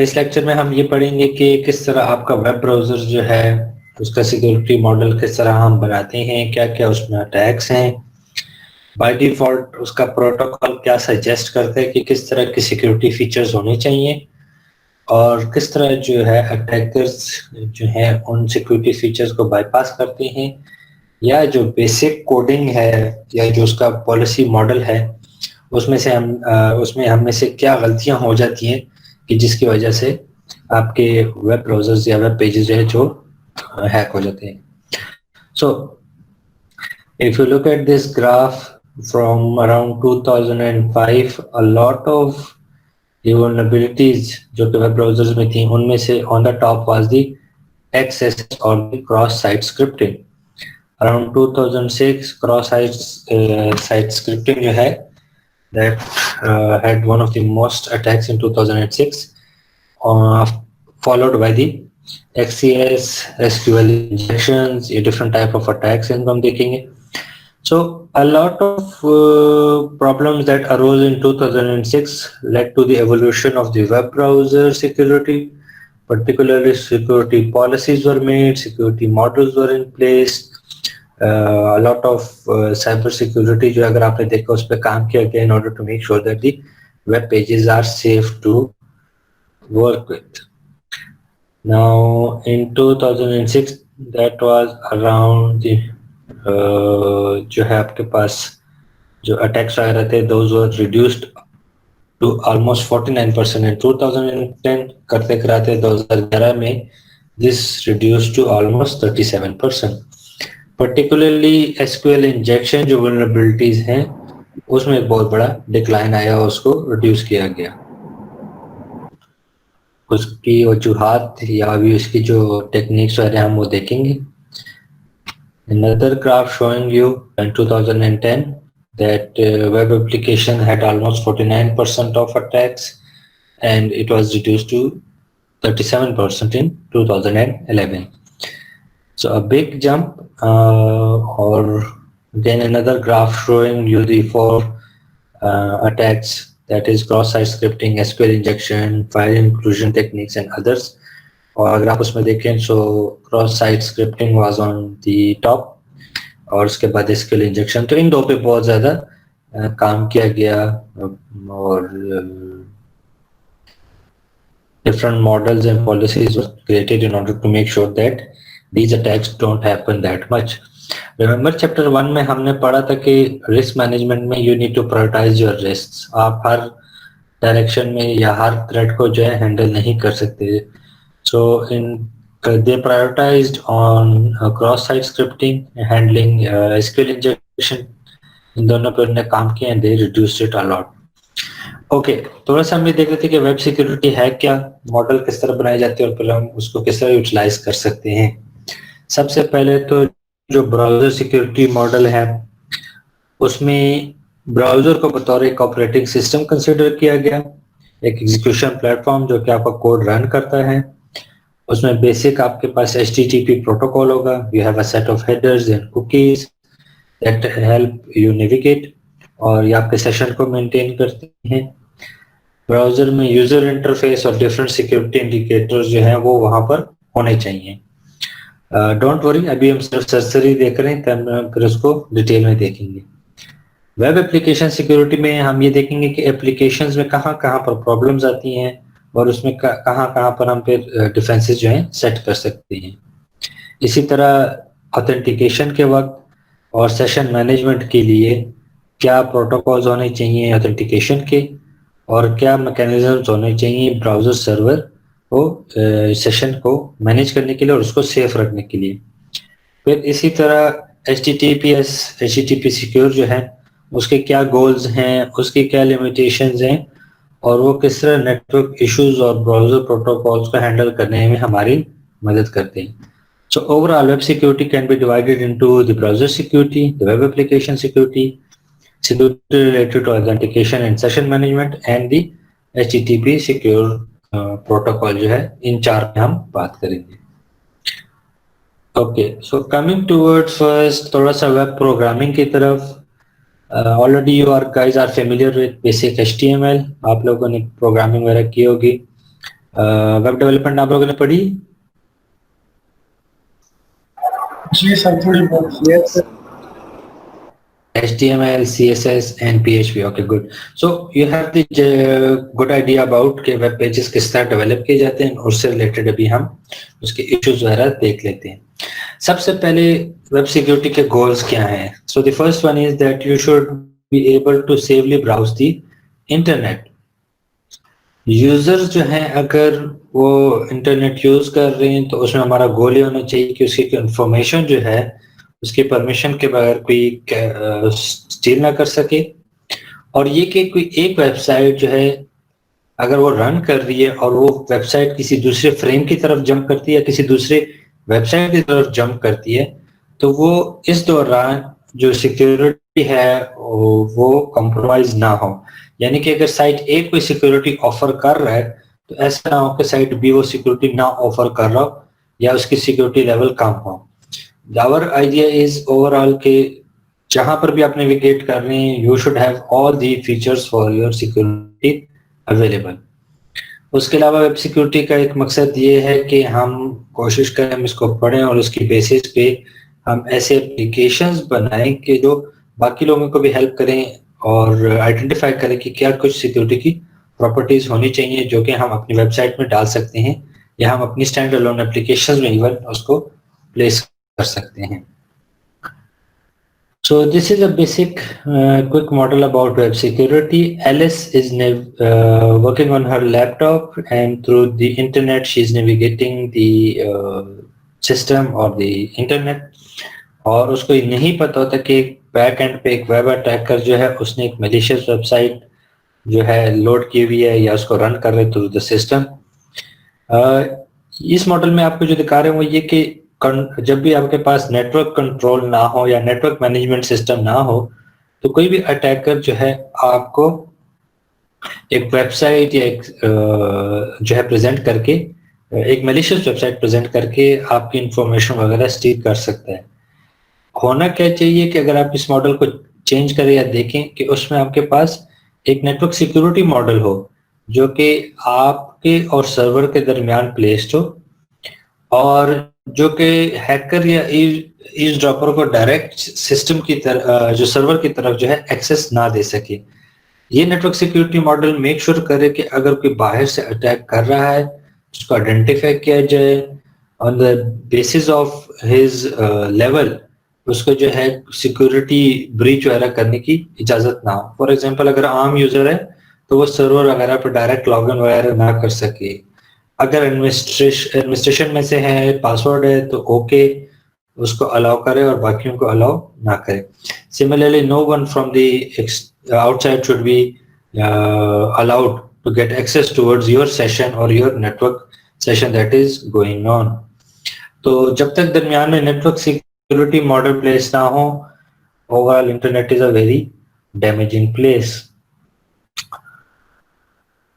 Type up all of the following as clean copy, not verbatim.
इस लेक्चर में हम ये पढ़ेंगे कि किस तरह आपका वेब ब्राउज़र जो है उसका सिक्योरिटी मॉडल किस तरह हम बनाते हैं, क्या-क्या उसमें अटैक्स हैं, बाय डिफ़ॉल्ट उसका प्रोटोकॉल क्या सजेस्ट करता है कि किस तरह की सिक्योरिटी फीचर्स होने चाहिए और किस तरह जो है अटैकर्स जो हैं उन सिक्योरिटी फीचर्स को बायपास करते हैं या जो बेसिक कोडिंग है या जो उसका पॉलिसी मॉडल है उसमें हम में से क्या गलतियां हो जाती हैं कि जिसकी वजह से आपके वेब ब्राउज़र्स या वेब पेजेस जो है जो हैक हो जाते हैं. So if you look at this graph from around 2005, a lot of the vulnerabilities जो कि वेब ब्राउज़र्स में थी उनमें से on the top was the XSS or the cross-site scripting. Around 2006 cross-site scripting जो है that had one of the most attacks in 2006, followed by the XCS, SQL injections, ये different type of attacks इनको हम देखेंगे. So a lot of problems that arose in 2006 led to the evolution of the web browser security. Particularly security policies were made, security models were in place. A lot of cyber security जो अगर आपने देखा उस पर काम किया गया in order to make sure that the web pages are safe to work with. Now in 2006 that was around the जो है आपके पास जो अटैक्स आ रहे थे those were reduced to almost 49% in 2010 करते कराते 2011 में this reduced to almost 37%. Particularly SQL injection जो vulnerabilities हैं उसमें एक बहुत बड़ा डिक्लाइन आया और उसको रिड्यूस किया गया. उसकी वजूहात या अभी उसकी जो टेक्निक्स वगैरह हम वो देखेंगे. Another graph showing you in 2010 that web application had almost 49% of attacks and it was reduced to 37% in 2011. So a big jump, or then another graph showing you the four attacks, that is cross-site scripting, SQL injection, file inclusion techniques and others. और अगर आप उसमें देखें so cross-site scripting was on the top और उसके बाद SQL injection. तो इन दो पे बहुत ज़्यादा काम किया गया और different models and policies were created in order to make sure that these attacks don't happen that much. Remember chapter 1 में हमने पढ़ा था कि risk management में you need to prioritize your risks. आप हर डायरेक्शन में या हर थ्रेट को जो है हैंडल नहीं कर सकते. So they prioritized on cross-site scripting, handling SQL injection. इन दोनों पर उन्होंने काम किया and they reduced it a lot. Okay, थोड़ा सा हम ये देख रहे थे कि वेब सिक्योरिटी है क्या, मॉडल किस तरह बनाए जाते हैं और फिर हम उसको किस तरह यूटिलाइज कर सकते हैं. सबसे पहले तो जो ब्राउजर सिक्योरिटी मॉडल है उसमें ब्राउजर को बतौर एक ऑपरेटिंग सिस्टम कंसिडर किया गया, एक एग्जीक्यूशन प्लेटफॉर्म जो कि आपका कोड रन करता है. उसमें बेसिक आपके पास HTTP प्रोटोकॉल होगा. You have a set of headers and cookies that help you navigate और ये आपके सेशन को मेंटेन करते हैं. ब्राउजर में यूजर इंटरफेस और डिफरेंट सिक्योरिटी इंडिकेटर्स जो हैं वो वहां पर होने चाहिए. डोंट वरी, अभी हम सिर्फ सरसरी देख रहे हैं, तब फिर उसको डिटेल में देखेंगे. वेब एप्लीकेशन सिक्योरिटी में हम ये देखेंगे कि एप्लीकेशंस में कहाँ कहाँ पर प्रॉब्लम्स आती हैं और उसमें कहाँ कहाँ पर हम फिर डिफेंसेस जो हैं सेट कर सकते हैं. इसी तरह ऑथेंटिकेशन के वक्त और सेशन मैनेजमेंट के लिए क्या प्रोटोकॉल्स होने चाहिए ऑथेंटिकेशन के और क्या मैकेनिज्म्स होने चाहिए ब्राउजर सर्वर को सेशन को मैनेज करने के लिए और उसको सेफ रखने के लिए. फिर इसी तरह HTTP सिक्योर जो है उसके क्या गोल्स हैं, उसकी क्या लिमिटेशंस हैं और वो किस तरह नेटवर्क इश्यूज और ब्राउजर प्रोटोकॉल्स को हैंडल करने में हमारी मदद करते हैं. So overall web security can be divided into the browser security, the web application security related to authentication and session management and the HTTP secure protocol जो है इन चार पे हम बात करेंगे. Okay, so coming towards first थोड़ा सा web programming की तरफ. Already you guys are familiar with basic HTML. आप लोगों ने प्रोग्रामिंग वगैरह की होगी. वेब डेवलपमेंट आप लोगों ने पढ़ी? जी सर, थोड़ी बहुत। Yes sir. HTML, CSS and PHP. Okay, good. So you have the good idea about कि वेब पेजेस किस तरह डेवलप किए जाते हैं, और उससे रिलेटेड अभी हम उसके इश्यूज वगैरह देख लेते हैं। सबसे पहले वेब सिक्योरिटी के गोल्स क्या हैं? So the first one is that you should be able to safely browse the internet. Users जो हैं अगर वो इंटरनेट यूज कर रहे हैं तो उसमें हमारा गोल ये होना चाहिए कि उसकी इंफॉर्मेशन जो है उसके परमिशन के बगैर कोई स्टील ना कर सके, और ये कि कोई एक वेबसाइट जो है अगर वो रन कर रही है और वो वेबसाइट किसी दूसरे फ्रेम की तरफ जंप करती है या किसी दूसरे वेबसाइट की तरफ जंप करती है, तो वो इस दौरान जो सिक्योरिटी है वो कॉम्प्रोमाइज ना हो। यानी कि अगर साइट ए कोई सिक्योरिटी ऑफर कर रहा है तो ऐसा ना हो कि साइट बी वो सिक्योरिटी ना ऑफर कर रहा हो या उसकी सिक्योरिटी लेवल कम हो। आवर आइडिया इज ओवरऑल के जहां पर भी आप नेविगेट कर रहे हैं you should have all the features for your security available. उसके अलावा वेब सिक्योरिटी का एक मकसद ये है कि हम कोशिश करें हम इसको पढ़ें और उसकी बेसिस पे हम ऐसे एप्लीकेशंस बनाएं कि जो बाकी लोगों को भी हेल्प करें और आइडेंटिफाई करें कि क्या कुछ सिक्योरिटी की प्रॉपर्टीज होनी चाहिए जो कि हम अपनी वेबसाइट में डाल सकते हैं या हम अपनी स्टैंड अलोन एप्लीकेशंस में इवन उसको प्लेस कर सकते हैं। So this is a basic quick model about web security. Alice is working on her laptop and through the internet she is navigating the system or the internet, और उसको ये नहीं पता होता कि बैक एंड पे एक वेब अटैकर जो है उसने एक malicious वेबसाइट जो है लोड की हुई है या उसको रन कर रहे थ्रू द सिस्टम। इस मॉडल में आपको जो दिखा रहे हैं वो ये कि जब भी आपके पास नेटवर्क कंट्रोल ना हो या नेटवर्क मैनेजमेंट सिस्टम ना हो तो कोई भी अटैकर जो है आपको एक वेबसाइट या एक जो है प्रेजेंट करके एक मैलिशियस वेबसाइट प्रेजेंट करके आपकी इंफॉर्मेशन वगैरह स्टील कर सकता है। होना क्या चाहिए कि अगर आप इस मॉडल को चेंज करें या देखें कि उसमें आपके पास एक नेटवर्क सिक्योरिटी मॉडल हो जो कि आपके और सर्वर के दरमियान प्लेस्ड हो और जो कि हैकर या ईज ड्रॉपर को डायरेक्ट सिस्टम की तरफ जो सर्वर की तरफ जो है एक्सेस ना दे सके। ये network security model make sure करे कि अगर कोई बाहर से अटैक कर रहा है उसको आइडेंटिफाई किया जाए on the basis of his level, उसको जो है सिक्योरिटी ब्रीच वगैरह करने की इजाजत ना हो। फॉर एग्जांपल अगर आम यूजर है तो वो सर्वर वगैरह पर डायरेक्ट लॉगिन वगैरह ना कर सके। अगर एडमिनिस्ट्रेशन में से है पासवर्ड है तो ओके उसको अलाउ करे और बाकियों को अलाउ ना करे। Similarly no one from the outside should be allowed to get access towards your session और your network session that is going on. तो जब तक दरमियान में नेटवर्क सिक्योरिटी मॉडल प्लेस ना हो overall internet is a very damaging place.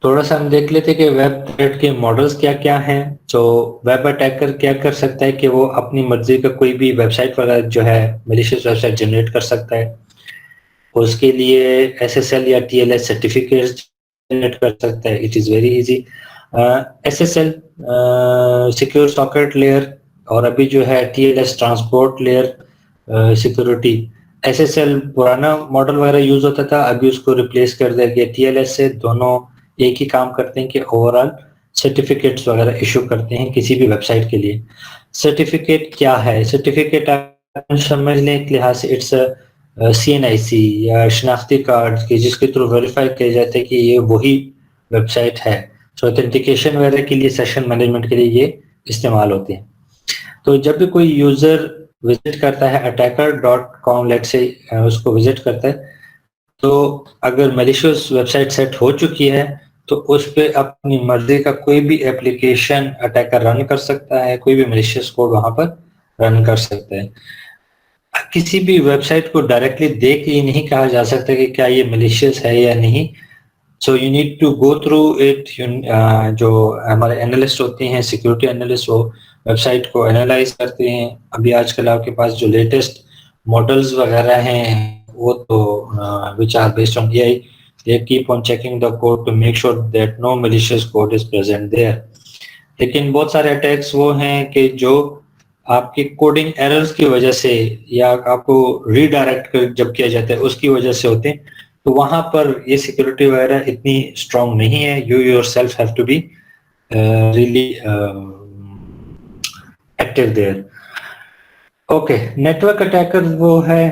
थोड़ा सा हम देख लेते हैं कि वेब थ्रेट के मॉडल्स क्या क्या हैं। तो वेब अटैकर क्या कर सकता है कि वो अपनी मर्जी का कोई भी वेबसाइट वगैरह जो है मैलिशियस वेबसाइट जनरेट कर सकता है। उसके लिए SSL या TLS सर्टिफिकेट जनरेट कर सकता है। It is very easy. SSL secure socket layer और अभी जो है TLS transport layer security. SSL पुराना मॉडल वगैरह यूज होता था, अभी उसको रिप्लेस कर दिया गया TLS से। दोनों एक ही काम करते हैं कि ओवरऑल सर्टिफिकेट्स वगैरह इशू करते हैं किसी भी वेबसाइट के लिए। सर्टिफिकेट क्या है? सर्टिफिकेट आप समझ लें एक लिहाज से इट्स CNIC या शनाख्ती कार्ड की जिसके थ्रू वेरीफाई किया जाता है कि ये वही वेबसाइट है। तो ऑथेंटिकेशन वगैरह के लिए सेशन मैनेजमेंट के लिए ये इस्तेमाल होते हैं। तो जब भी कोई यूजर विजिट करता है attacker.com लेट से उसको विजिट करता है तो अगर मैलिशियस वेबसाइट सेट हो चुकी है तो उस पर अपनी मर्जी का कोई भी एप्लीकेशन अटैकर रन कर सकता है, कोई भी मैलिशियस कोड वहां पर रन कर सकता है। किसी भी वेबसाइट को डायरेक्टली देख ये नहीं कहा जा सकता कि क्या ये मैलिशियस है या नहीं। So you need to go through it. जो हमारे एनालिस्ट होते हैं सिक्योरिटी एनालिस्ट वो वेबसाइट को एनालाइज करते हैं। अभी आजकल आपके पास जो लेटेस्ट मॉडल्स वगैरह हैं वो तो which are based on AI they keep on checking the code to make sure that no malicious code is present there. लेकिन बहुत सारे अटैक्स वो हैं कि जो आपकी कोडिंग एरर्स की वजह से या आपको रीडायरेक्ट जब किया जाता है उसकी वजह से होते हैं, तो वहां पर ये सिक्योरिटी वगैरह इतनी स्ट्रांग नहीं है. You yourself have to be really active there. Okay, network attacker वो है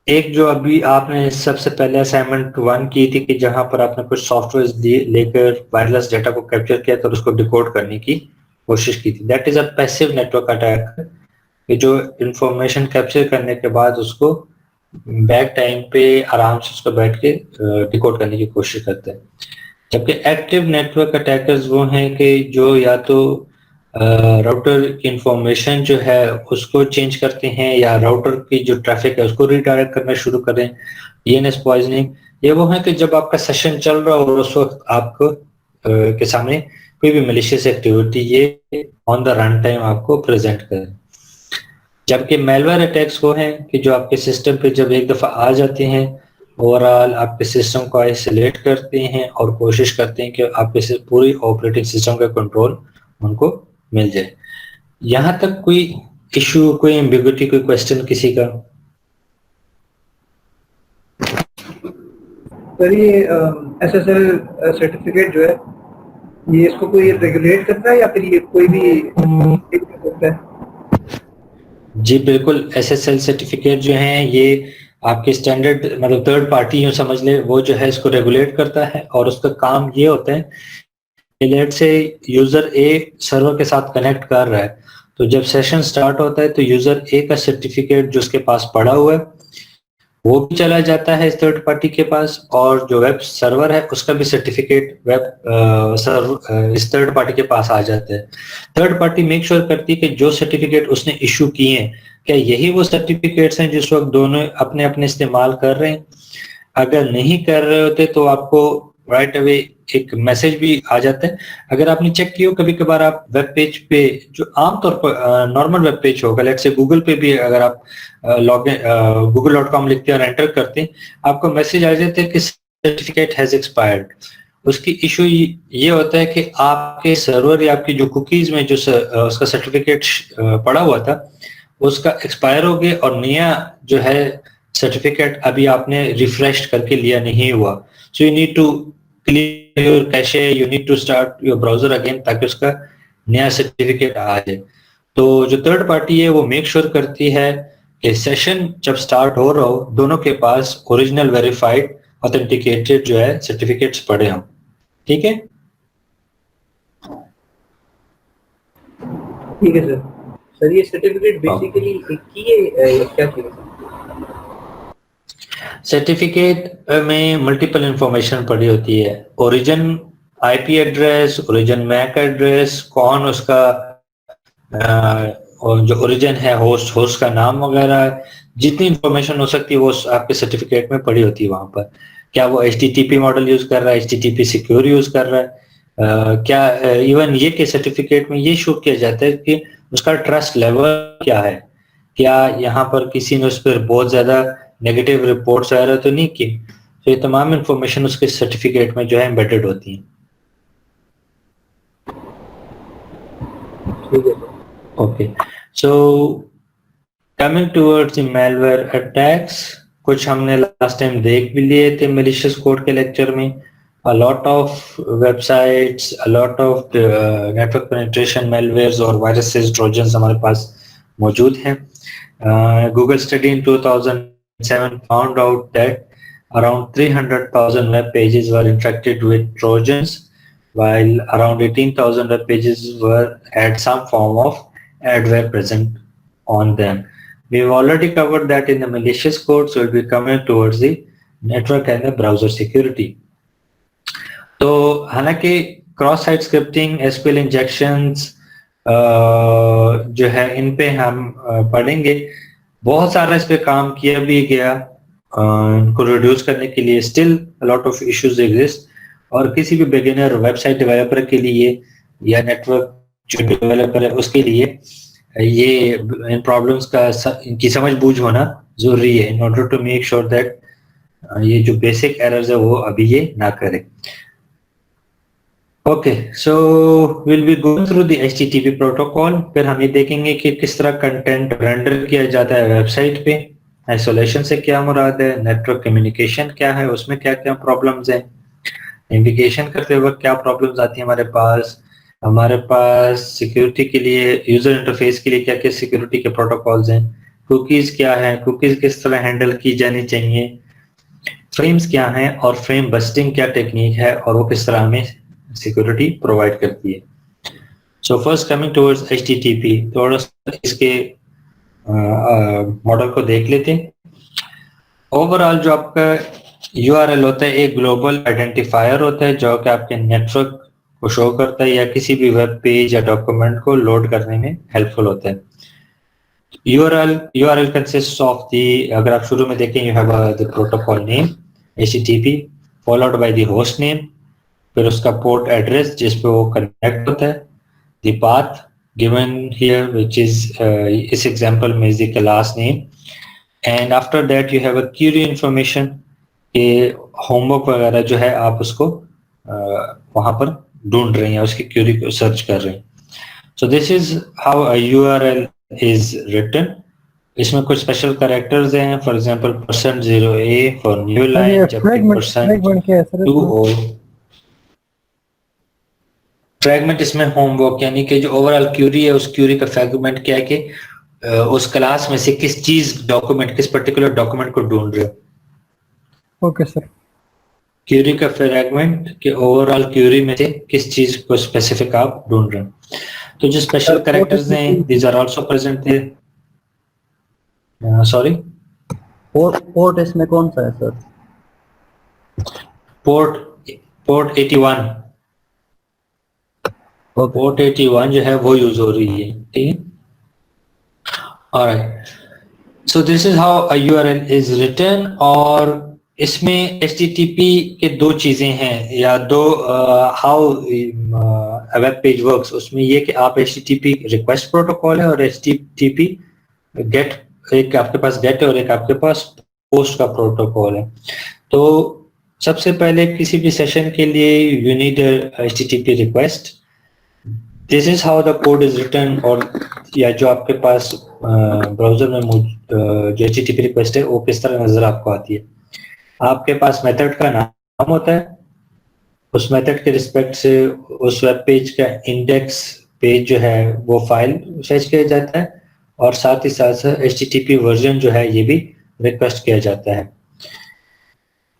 एक जो अभी आपने सबसे पहले असाइनमेंट 1 की थी कि जहां पर आपने कुछ सॉफ्टवेयर लेकर वायरलेस डेटा को कैप्चर किया तो उसको डिकोड करने की कोशिश की थी. That is a passive network attack, जो इंफॉर्मेशन कैप्चर करने के बाद उसको बैक टाइम पे आराम से उसको बैठ के डिकोड करने की कोशिश करते हैं. जबकि एक्टिव नेटवर्क अटैकर्स वो हैं कि जो या तो राउटर की इंफॉर्मेशन जो है उसको चेंज करते हैं या राउटर की जो ट्रैफिक है उसको रीडायरेक्ट करना शुरू करें. डीएनएस पॉइजनिंग ये वो है कि जब आपका सेशन चल रहा हो और उस वक्त आपको के सामने कोई भी मैलिशियस एक्टिविटी ये ऑन द रन टाइम आपको प्रेजेंट करे. जबकि मेलवेयर अटैक्स वो हैं कि जो आपके सिस्टम पे जब एक दफा आ जाते हैं ओवरऑल आपके सिस्टम को आइसोलेट करते हैं और कोशिश करते हैं कि आपके पूरी ऑपरेटिंग सिस्टम का कंट्रोल उनको मिल जाए. यहां तक कोई इशू, कोई एम्बिग्युइटी, कोई क्वेश्चन किसी का? सर ये एसएसएल सर्टिफिकेट जो है ये इसको कोई रेगुलेट करता है या फिर ये कोई भी करता है? जी बिल्कुल, एसएसएल सर्टिफिकेट जो हैं ये आपके स्टैंडर्ड मतलब थर्ड पार्टी यूं समझ ले वो जो है इसको रेगुलेट करता है और उसका काम ये होता है कि लेट से यूजर ए सर्वर के साथ कनेक्ट कर रहा है तो जब सेशन स्टार्ट होता है तो यूजर ए का सर्टिफिकेट जो उसके पास पड़ा हुआ है वो भी चला जाता है इस थर्ड पार्टी के पास और जो वेब सर्वर है उसका भी सर्टिफिकेट वेब इस थर्ड पार्टी के पास आ जाता है. थर्ड पार्टी मेक श्योर करती है कि जो सर्टिफिकेट उसने इशू किए हैं क्या यही वो सर्टिफिकेट्स हैं जिस वक्त दोनों अपने अपने इस्तेमाल कर रहे हैं. अगर नहीं कर रहे होते तो आपको राइट अवे एक मैसेज भी आ जाता है. अगर आपने चेक किया कभी कभार आप वेब पेज पे जो आमतौर पर नॉर्मल वेब पेज होगा, लेट से गूगल पे भी अगर आप लॉगिन google.com लिखते हैं और एंटर करते हैं आपको मैसेज आ जाता है कि सर्टिफिकेट हैज एक्सपायर्ड. उसकी इशू ये होता है कि आपके सर्वर या आपकी जो कुकीज में जो उसका सर्टिफिकेट पड़ा हुआ था उसका एक्सपायर हो गया और नया जो है सर्टिफिकेट अभी आपने रिफ्रेश करके लिया नहीं हुआ. So you need to clear your cache, you need to start your browser again ताकि उसका नया सर्टिफिकेट आ जाए. तो जो थर्ड पार्टी है वो मेक श्योर करती है कि सेशन जब स्टार्ट हो रहा हो दोनों के पास ओरिजिनल वेरीफाइड ऑथेंटिकेटेड जो है सर्टिफिकेट्स पड़े हों. ठीक है, ठीक है सर. सर ये सर्टिफिकेट बेसिकली क्या चीज है? सर्टिफिकेट में मल्टीपल इंफॉर्मेशन पड़ी होती है. Origin IP address, origin Mac address, कौन उसका और जो ओरिजिन है होस्ट का नाम वगैरह जितनी इंफॉर्मेशन हो सकती है वो आपके सर्टिफिकेट में पड़ी होती है. वहां पर क्या वो HTTP मॉडल यूज कर रहा है, HTTP सिक्योर यूज कर रहा है, क्या इवन ये के सर्टिफिकेट में ये शो किया जाता है कि उसका ट्रस्ट लेवल क्या है, क्या यहाँ पर किसी ने उस पर बहुत ज्यादा नेगेटिव रिपोर्ट्स वगैरह तो नहीं की. तो ये तमाम इंफॉर्मेशन उसके सर्टिफिकेट में जो है एम्बेडेड होती है. Okay, so coming towards the malware attacks, कुछ हमने लास्ट टाइम देख भी लिए थे malicious कोड के लेक्चर में. a lot of websites, a lot of network penetration malwares और viruses, trojans हमारे पास मौजूद हैं. Google study in 2007 found out that around 300,000 web pages were infected with trojans, while around 18,000 web pages had some form of adware present on them. We've already covered that in the malicious code, so we'll be coming towards the network and the browser security. तो हालांकि cross site scripting, SQL injections जो है इन पे हम पढ़ेंगे. बहुत सारा इस पे काम किया भी गया इनको रिड्यूस करने के लिए. Still a lot of issues exist और किसी भी बिगिनर वेबसाइट डेवलपर के लिए या नेटवर्क जो डेवलपर है उसके लिए ये इन प्रॉब्लम्स का इनकी समझ बूझ होना जरूरी है in order to make sure that ये जो बेसिक एरर्स है वो अभी ये ना करे। Okay, so will be go through the HTTP protocol. फिर हम ये देखेंगे कि किस तरह कंटेंट रेंडर किया जाता है वेबसाइट पे, आइसोलेशन से क्या मुराद है, नेटवर्क कम्युनिकेशन क्या है, उसमें क्या क्या प्रॉब्लम्स हैं, नेविगेशन करते वक्त क्या प्रॉब्लम्स आती है हमारे पास सिक्योरिटी के लिए, यूजर इंटरफेस के लिए क्या क्या सिक्योरिटी के प्रोटोकॉल्स हैं, कुकीज क्या है, कुकीज किस तरह हैंडल की जानी चाहिए, फ्रेम्स क्या हैं और फ्रेम बस्टिंग क्या टेक्निक है और वो किस तरह हमें सिक्योरिटी प्रोवाइड करती है। So first coming towards HTTP, थोड़ा सा इसके मॉडल को देख लेते हैं। ओवरऑल जो आपका URL होता है एक ग्लोबल आइडेंटिफायर होता है जो कि आपके नेटवर्क को शो करता है या किसी भी वेब पेज या डॉक्यूमेंट को लोड करने में हेल्पफुल होता है। URL consists of the, अगर आप शुरू में देखें, you have the protocol name HTTP followed by the host name, फिर उसका पोर्ट एड्रेस जिस पे वो कनेक्ट होता है, the path given here which is इस एग्जांपल में is the class name, and after that you have a query information कि होमवर्क वगैरह जो है आप उसको वहां पर ढूंढ रहे हैं, उसकी क्यूरी को सर्च कर रहे हैं। So this is how a URL is written. इसमें कुछ स्पेशल कैरेक्टर्स हैं, for example %0a for new line, जबकि %2o फ्रैगमेंट इसमें होमवर्क यानी कि जो ओवरऑल क्यूरी है उस क्यूरी का फ्रैगमेंट क्या है कि उस क्लास में से किस चीज डॉक्यूमेंट, किस पर्टिकुलर डॉक्यूमेंट को ढूंढ रहे हो। Okay sir. क्यूरी का फ्रैगमेंट कि ओवरऑल क्यूरी में से किस चीज को स्पेसिफिक आप ढूंढ रहे हो। तो जो स्पेशल कैरेक्टर्स हैं these are also present there. Sorry, port इसमें कौन सा है सर? पोर्ट 81, पोर्ट 81 जो है वो यूज हो रही है, ठीक है। Alright, so this is how a URL is written. और इसमें HTTP के दो चीजें हैं या दो हाउ वेब पेज वर्क्स। उसमें ये कि आप HTTP रिक्वेस्ट प्रोटोकॉल है और HTTP गेट, एक आपके पास गेट है और एक आपके पास पोस्ट का प्रोटोकॉल है। तो सबसे पहले किसी भी सेशन के लिए you need HTTP request. This is how the code is written. और या जो आपके पास ब्राउजर में जो HTTP रिक्वेस्ट है वो किस तरह नजर आपको आती है। आपके पास मेथड का नाम होता है, उस मेथड के रिस्पेक्ट से उस वेब पेज का इंडेक्स पेज जो है वो फाइल फेच किया जाता है और साथ ही साथ HTTP वर्जन जो है ये भी रिक्वेस्ट किया जाता है।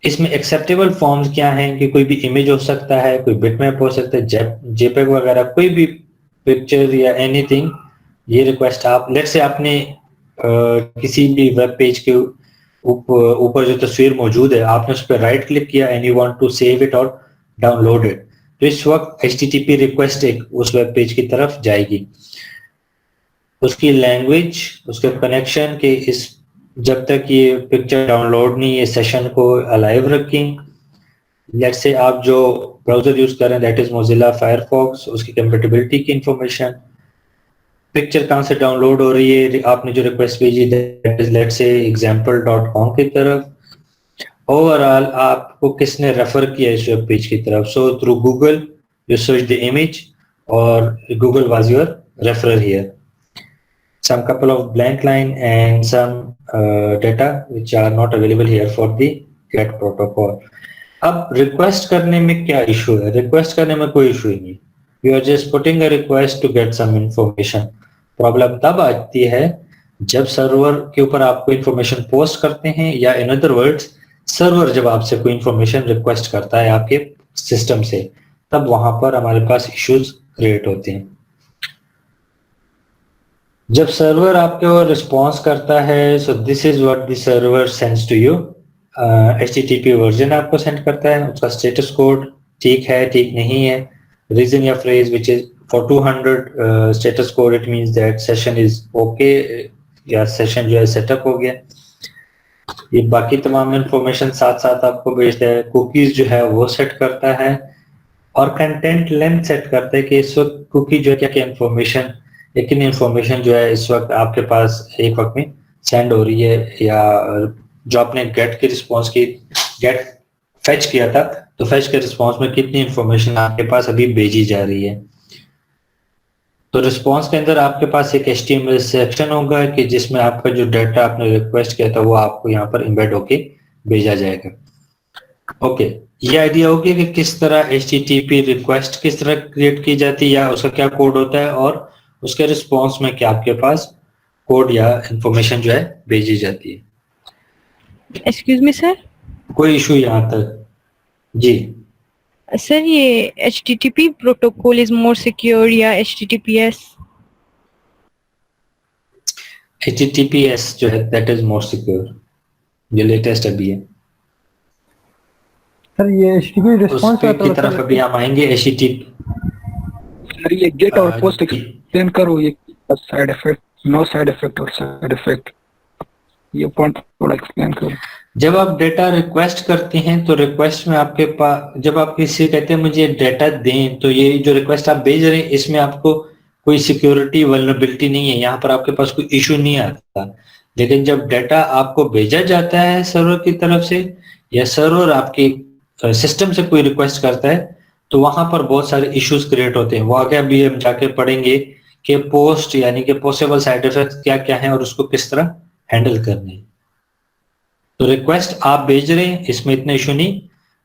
इसमें एक्सेप्टेबल फॉर्म्स क्या हैं कि कोई भी इमेज हो सकता है, कोई बिटमैप हो सकता है, JPEG वगैरह, कोई भी पिक्चर या एनीथिंग। ये रिक्वेस्ट आप लेट्स से आपने किसी भी वेब पेज के ऊपर जो तस्वीर मौजूद है आपने उस पर राइट क्लिक किया and you want to save it और डाउनलोड इट, तो इस वक्त HTTP रिक्वेस्ट एक उस वेब पेज की तरफ जाएगी। उसकी लैंग्वेज, उसके कनेक्शन के इस जब तक ये पिक्चर डाउनलोड नहीं, ये सेशन को अलाइव रखें। लेट्स से आप जो ब्राउजर यूज कर रहे हैं दैट इज मोजिला फायरफॉक्स, उसकी कंपैटिबिलिटी की इंफॉर्मेशन, पिक्चर कहाँ से डाउनलोड हो रही है, आपने जो रिक्वेस्ट भेजी that is let's say example.com की तरफ। ओवरऑल आपको किसने रेफर किया इस वेब पेज की तरफ। So through Google you search the image और Google was your referrer here. Some couple of blank line and some data which are not available here for the GET protocol. अब request करने में क्या issue है? Request करने में कोई issue ही नहीं, you are just putting a request to get some information. Problem तब आती है जब सर्वर के ऊपर आप कोई इंफॉर्मेशन पोस्ट करते हैं या इन अदर वर्ड्स सर्वर जब आपसे कोई इंफॉर्मेशन रिक्वेस्ट करता है आपके सिस्टम से, तब वहां पर हमारे पास इश्यूज क्रिएट होते हैं। जब सर्वर आपके ओर रिस्पॉन्स करता है, so this is what the server sends to you. HTTP version आपको सेंड करता है, उसका स्टेटस कोड ठीक है ठीक नहीं है, रीजन या phrase which is for 200 status code it means that session is okay या सेशन जो है सेटअप हो गया। ये बाकी तमाम इंफॉर्मेशन साथ साथ आपको भेजता है। कुकीज जो है वो सेट करता है और कंटेंट लेंथ सेट करता है कि इस वक्त कुकी जो है क्या क्या इंफॉर्मेशन, लेकिन इंफॉर्मेशन जो है इस वक्त आपके पास एक वक्त में सेंड हो रही है या जो आपने गेट के रिस्पॉन्स की गेट फेच किया था, तो फेच के रिस्पॉन्स में कितनी इंफॉर्मेशन आपके पास अभी भेजी जा रही है। तो रिस्पॉन्स के अंदर आपके पास एक HTML सेक्शन होगा कि जिसमें आपका जो डाटा आपने रिक्वेस्ट किया था वो आपको यहाँ पर एम्बेड होके भेजा जाएगा। ओके, ये आइडिया होगी कि किस तरह HTTP रिक्वेस्ट किस तरह क्रिएट की जाती है या उसका क्या कोड होता है और उसके रिस्पॉन्स में क्या आपके पास कोड या इंफॉर्मेशन जो है भेजी जाती है। Excuse me sir. कोई इशू यहाँ तक? जी सर ये HTTP protocol is more secure या HTTPS? HTTPS जो है दैट इज मोर सिक्योर, ये लेटेस्ट अभी है। सर ये HTTP रिस्पॉन्स की तरफ अभी हम आएंगे। HTTP सर ये गेट और पोस्ट एक्सप्लेन करो, ये side effect, no side effect और साइड इफेक्ट, ये पॉइंट थोड़ा एक्सप्लेन करो। जब आप डेटा रिक्वेस्ट करते हैं तो रिक्वेस्ट में आपके पास जब आप किसी से कहते हैं मुझे डेटा दें, तो ये जो रिक्वेस्ट आप भेज रहे हैं इसमें आपको कोई सिक्योरिटी वल्नरेबिलिटी नहीं है, यहाँ पर आपके पास कोई इशू नहीं आता। लेकिन जब डेटा आपको भेजा जाता है सर्वर की तरफ से या सर्वर आपकी सिस्टम से कोई रिक्वेस्ट करता है, तो वहां पर बहुत सारे इश्यूज क्रिएट होते हैं। वो आगे अभी हम जाके पढ़ेंगे कि पोस्ट यानी कि पॉसिबल साइड इफेक्ट्स क्या क्या हैं और उसको किस तरह हैंडल करने हैं। तो रिक्वेस्ट आप भेज रहे हैं इसमें इतना इशू नहीं,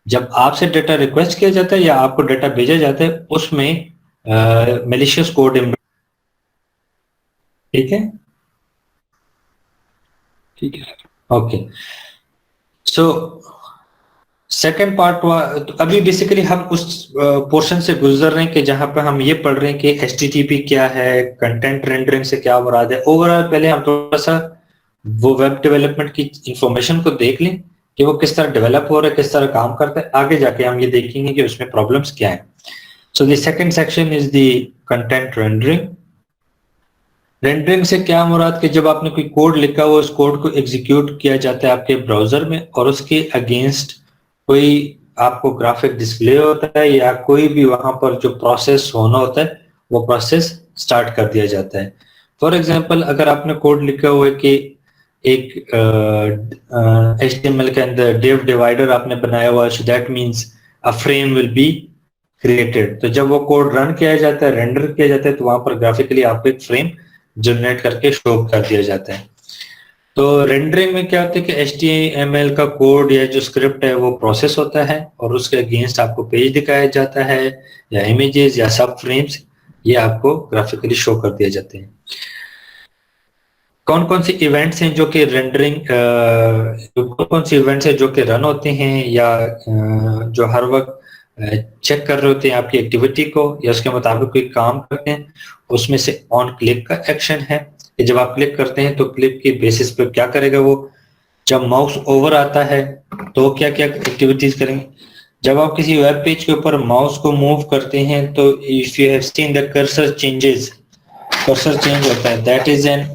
जब आपसे डेटा रिक्वेस्ट किया जाता है या आपको डेटा भेजा जाता है उसमें मैलिशियस कोड, ठीक है? ठीक है sir. Okay, so second part अभी बेसिकली हम उस पोर्शन से गुजर रहे हैं कि जहां पर हम ये पढ़ रहे हैं कि HTTP क्या है, कंटेंट रेंडरिंग से क्या मुराद है। ओवरऑल पहले हम थोड़ा सा वो वेब डेवलपमेंट की इंफॉर्मेशन को देख लें कि वो किस तरह डेवलप हो रहा है, किस तरह काम करता है। आगे जाके हम ये देखेंगे कि उसमें प्रॉब्लम्स क्या है। So the second section is the content rendering. Rendering से क्या मुराद कि जब आपने कोई कोड लिखा हुआ उस कोड को एग्जीक्यूट किया जाता है आपके ब्राउजर में और उसके अगेंस्ट कोई आपको ग्राफिक डिस्प्ले होता है या कोई भी वहां पर जो प्रोसेस होना होता है वो प्रोसेस स्टार्ट कर दिया जाता है। फॉर एग्जांपल अगर आपने कोड लिखा हुआ है कि एक HTML के अंदर div डिवाइडर आपने बनाया हुआ है, so that means a frame will be created. तो जब वो कोड रन किया जाता है, रेंडर किया जाता है, तो वहां पर ग्राफिकली आपको एक फ्रेम जनरेट करके शो कर दिया जाता है। तो रेंडरिंग में क्या होता है कि HTML का कोड या जो स्क्रिप्ट है वो प्रोसेस होता है और उसके अगेंस्ट आपको पेज दिखाया जाता है या इमेजेस या सब फ्रेम्स, ये आपको ग्राफिकली शो कर दिए जाते हैं। कौन कौन सी इवेंट्स हैं जो कि रेंडरिंग, कौन कौन सी इवेंट्स हैं जो कि रन होते हैं या जो हर वक्त चेक कर रहे होते हैं आपकी एक्टिविटी को या उसके मुताबिक कोई काम करते हैं, उसमें से ऑन क्लिक का एक्शन है कि जब आप क्लिक करते हैं तो क्लिक की बेसिस पे क्या करेगा वो। जब माउस ओवर आता है तो क्या क्या एक्टिविटीज करेंगे। जब आप किसी वेब पेज के ऊपर माउस को मूव करते हैं तो if you have seen the cursor changes, cursor change होता है, that is an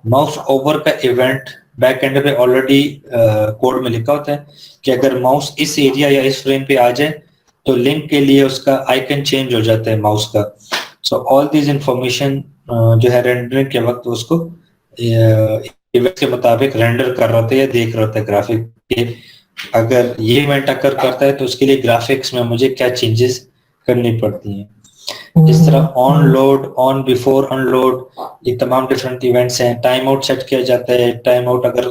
mouse over का इवेंट। बैक एंड पे ऑलरेडी कोड में लिखा होता है कि अगर माउस इस एरिया या इस फ्रेम पे आ जाए तो लिंक के लिए उसका आइकन चेंज हो जाता है माउस का। सो ऑल दिस इंफॉर्मेशन जो है रेंडरिंग के वक्त उसको इवेंट के मुताबिक रेंडर कर रहा होता है या देख रहा होता है ग्राफिक के। अगर ये इवेंट अकर करता है तो उसके लिए ग्राफिक्स में मुझे क्या चेंजेस करनी पड़ती हैं। इस तरह on load, on before unload, ये तमाम डिफरेंट इवेंट्स हैं। टाइम आउट सेट किया जाता है, टाइम आउट अगर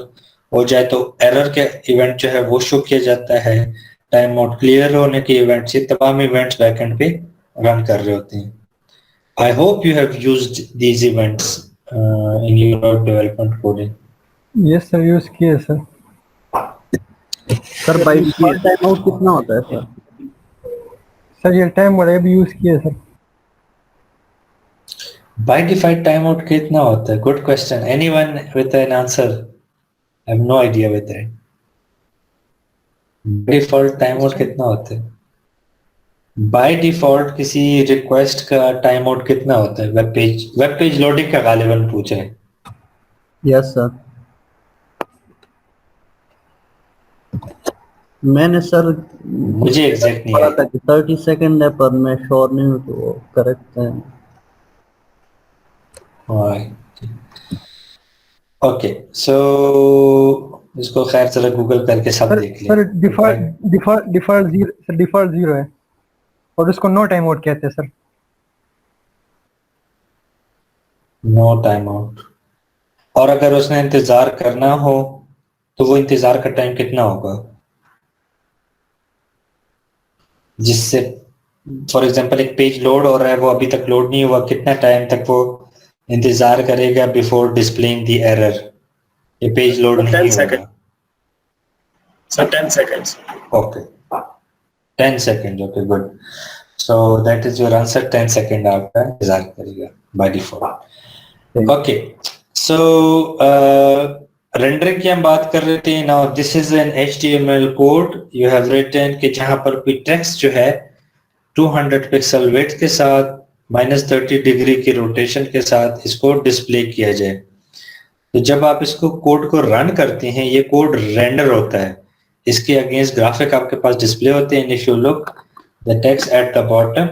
हो जाए तो एरर के इवेंट जो है वो शो किया जाता है। टाइम आउट क्लियर होने के इवेंट्स, ये तमाम इवेंट्स बैकएंड पे रन कर रहे होते हैं। I hope you have used these events in your development coding. Yes sir, use किए sir. Sir by default time out कितना होता है सर? सर ये टाइम वाला भी यूज किए सर। By default timeout कितना होता है? Good question. Anyone with an answer? I have no idea with that. By default timeout कितना होता है? बाय डिफॉल्ट किसी रिक्वेस्ट का टाइम आउट कितना होता है? वेब पेज लोडिंग का गालिबन पूछ रहे हैं। यस सर, मैंने सर मुझे एग्जैक्ट नहीं पता था कि 30 सेकंड है पर मैं श्योर नहीं हूँ तो करेक्ट है। ओके, सो इसको खैर जरा गूगल करके सब देख सर लें। डिफॉल्ट जीरो है और इसको नो टाइम आउट कहते हैं सर। No time out. और अगर उसने इंतजार करना हो तो वो इंतजार का टाइम कितना होगा, जिससे फॉर एग्जांपल एक पेज लोड हो रहा है, वो अभी तक लोड नहीं हुआ, कितना टाइम तक वो इंतजार करेगा बिफोर डिस्प्लेइंग द एरर, ये पेज लोड नहीं 10 होगा। seconds. So 10 seconds. Okay 10 second, okay good. So that is your answer, 10 second आपका इंतजार करेगा by default. Okay so rendering की हम बात कर रहे थे। Now this is an HTML code you have written कि जहां पर कोई टेक्स्ट जो है 200 पिक्सल विड्थ के साथ -30 डिग्री की रोटेशन के साथ इसको डिस्प्ले किया जाए। तो जब आप इसको कोड को रन करते हैं ये कोड रेंडर होता है, इसके अगेंस्ट ग्राफिक आपके पास डिस्प्ले होते हैं। If you look the text at the bottom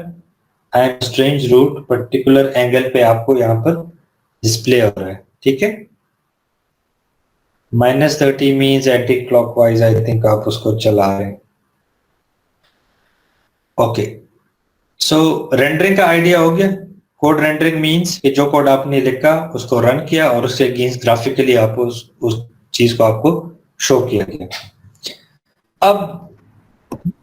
and strange root particular angle पे आपको यहाँ पर डिस्प्ले हो रहा है, ठीक है। -30 means anti clockwise, I think आप उसको चला रहे हैं। ओके सो रेंडरिंग का आइडिया हो गया। कोड रेंडरिंग मीन्स कि जो कोड आपने लिखा उसको रन किया और उसके अगेंस्ट ग्राफिकली आप उस चीज को आपको शो किया गया। अब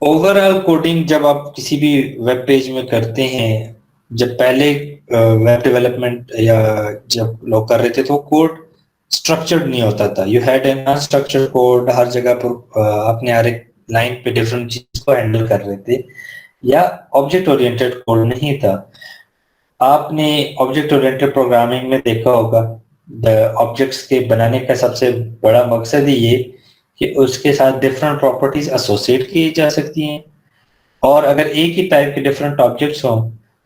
ओवरऑल कोडिंग जब आप किसी भी वेब पेज में करते हैं, जब पहले वेब डेवलपमेंट या जब लोग कर रहे थे तो कोड स्ट्रक्चर्ड नहीं होता था। You had an unstructured code, हर जगह पर अपने हर एक लाइन पे डिफरेंट चीज को हैंडल कर रहे थे, या ऑब्जेक्ट ओरिएंटेड कोड नहीं था। आपने ऑब्जेक्ट ओरिएंटेड प्रोग्रामिंग में देखा होगा ऑब्जेक्ट्स के बनाने का सबसे बड़ा मकसद ही ये कि उसके साथ डिफरेंट प्रॉपर्टीज एसोसिएट की जा सकती हैं, और अगर एक ही टाइप के डिफरेंट ऑब्जेक्ट्स हों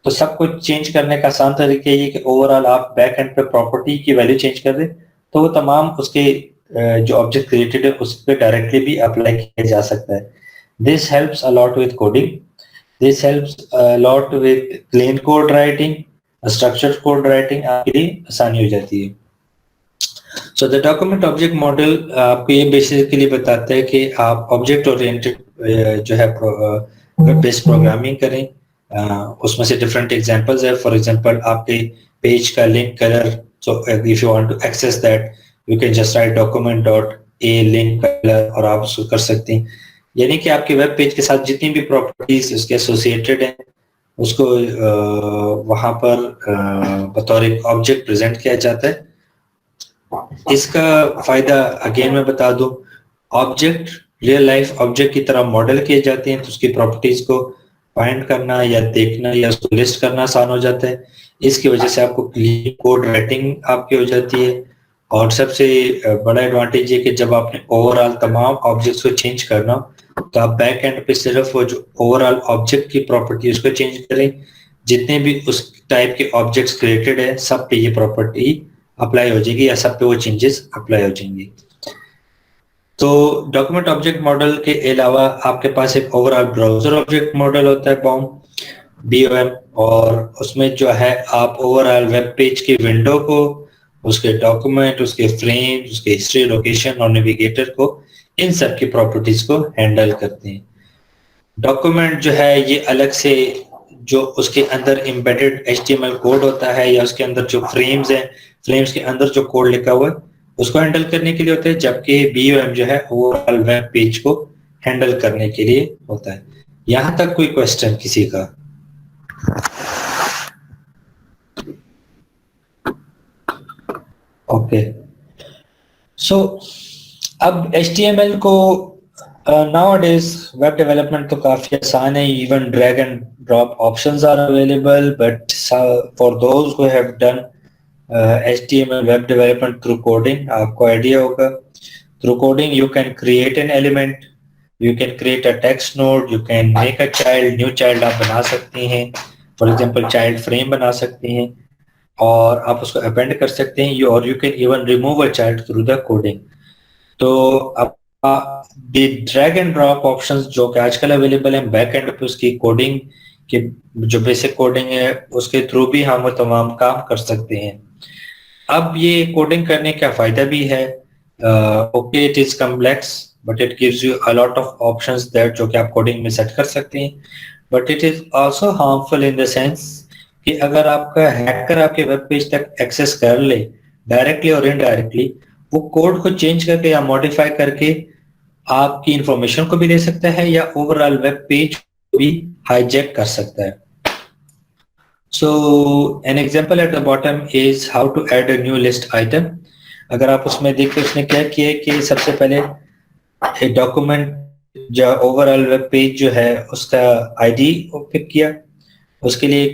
तो सब कुछ चेंज करने का आसान तरीका ये कि ओवरऑल आप बैक एंड पे प्रॉपर्टी की वैल्यू चेंज कर दें तो वो तमाम उसके जो ऑब्जेक्ट क्रिएटेड है उस पर डायरेक्टली भी अप्लाई किया जा सकता है। This helps a lot with coding, this helps a lot with clean code writing, structured code writing आपके लिए आसानी हो जाती है। So the document object model आपको ये बेसिकली बताता है कि आप ऑब्जेक्ट ओरिएंटेड जो है वेब बेस्ड प्रोग्रामिंग करें। उसमें से डिफरेंट एग्जांपल्स है। फॉर एग्जांपल आपके पेज का link colour, so if you want to access that you can just right document dot A link colour और आप उसको कर सकते हैं। यानी कि आपके वेब पेज के साथ जितनी भी प्रॉपर्टीज उसके एसोसिएटेड हैं उसको वहां पर बतौर एक ऑब्जेक्ट प्रेजेंट किया जाता है। इसका फायदा अगेन मैं बता दूं, ऑब्जेक्ट रियल लाइफ ऑब्जेक्ट की तरह मॉडल किए जाते हैं तो उसकी प्रॉपर्टीज को फाइंड करना या देखना या उसको लिस्ट करना आसान हो जाता है। इसकी वजह से आपको क्लीन कोड राइटिंग आपकी हो जाती है। और सबसे बड़ा एडवांटेज ये कि जब आपने ओवरऑल तमाम ऑब्जेक्ट्स को चेंज करना तो आप बैक एंड पे सिर्फ वो जो ओवरऑल ऑब्जेक्ट की प्रॉपर्टी उसको चेंज करें, जितने भी उस टाइप के ऑब्जेक्ट्स क्रिएटेड है सब पे ये प्रॉपर्टी अप्लाई हो जाएगी या सब पे वो चेंजेस अप्लाई हो जाएंगे। तो डॉक्यूमेंट ऑब्जेक्ट मॉडल के अलावा आपके पास एक ओवरऑल ब्राउजर ऑब्जेक्ट मॉडल होता है BOM, और उसमें जो है आप ओवरऑल वेब पेज की विंडो को, उसके डॉक्यूमेंट, उसके फ्रेम, उसके हिस्ट्री, लोकेशन और नेविगेटर को, इन सब की प्रॉपर्टीज को हैंडल करते हैं। डॉक्यूमेंट जो है ये अलग से जो उसके अंदर एम्बेडेड HTML कोड होता है या उसके अंदर जो फ्रेम्स हैं, फ्रेम्स के अंदर जो कोड लिखा हुआ है उसको हैंडल करने के लिए होता है, जबकि BOM जो है ओवरऑल वेब पेज को हैंडल करने के लिए होता है। यहां तक कोई क्वेश्चन किसी का? ओके सो अब HTML को nowadays वेब डेवलपमेंट तो काफी आसान है। Even drag and drop options are available, but for those who have done HTML web development through coding, आपको आइडिया होगा through coding you can create an element, you can create a text node, you can make a child, new child आप बना सकते हैं, for example child frame बना सकते हैं और आप उसको append कर सकते हैं, और you can even remove a child through the coding। तो आप ड्रैग एंड ड्रॉप ऑप्शंस जो कि आजकल अवेलेबल हैं बैक एंड पे, उसकी कोडिंग के जो बेसिक कोडिंग है उसके थ्रू भी हम तमाम काम कर सकते हैं। अब ये कोडिंग करने का फायदा भी है Okay, it is complex, but it gives you a lot of options that जो कि आप कोडिंग में सेट कर सकते हैं. But it is also harmful in the sense कि अगर आपका हैकर आपके वेब पेज तक एक्सेस कर ले डायरेक्टली और इनडायरेक्टली, वो कोड को चेंज करके या मॉडिफाई करके आपकी इंफॉर्मेशन को भी ले सकता है या ओवरऑल वेब पेज को भी हाईजैक कर सकता है. So an example at the bottom is how to add a new list item. अगर आप उसमें देखते उसने क्या किया कि सबसे पहले एक डॉक्यूमेंट जो ओवरऑल वेब पेज जो है उसका आईडी पिक किया, उसके लिए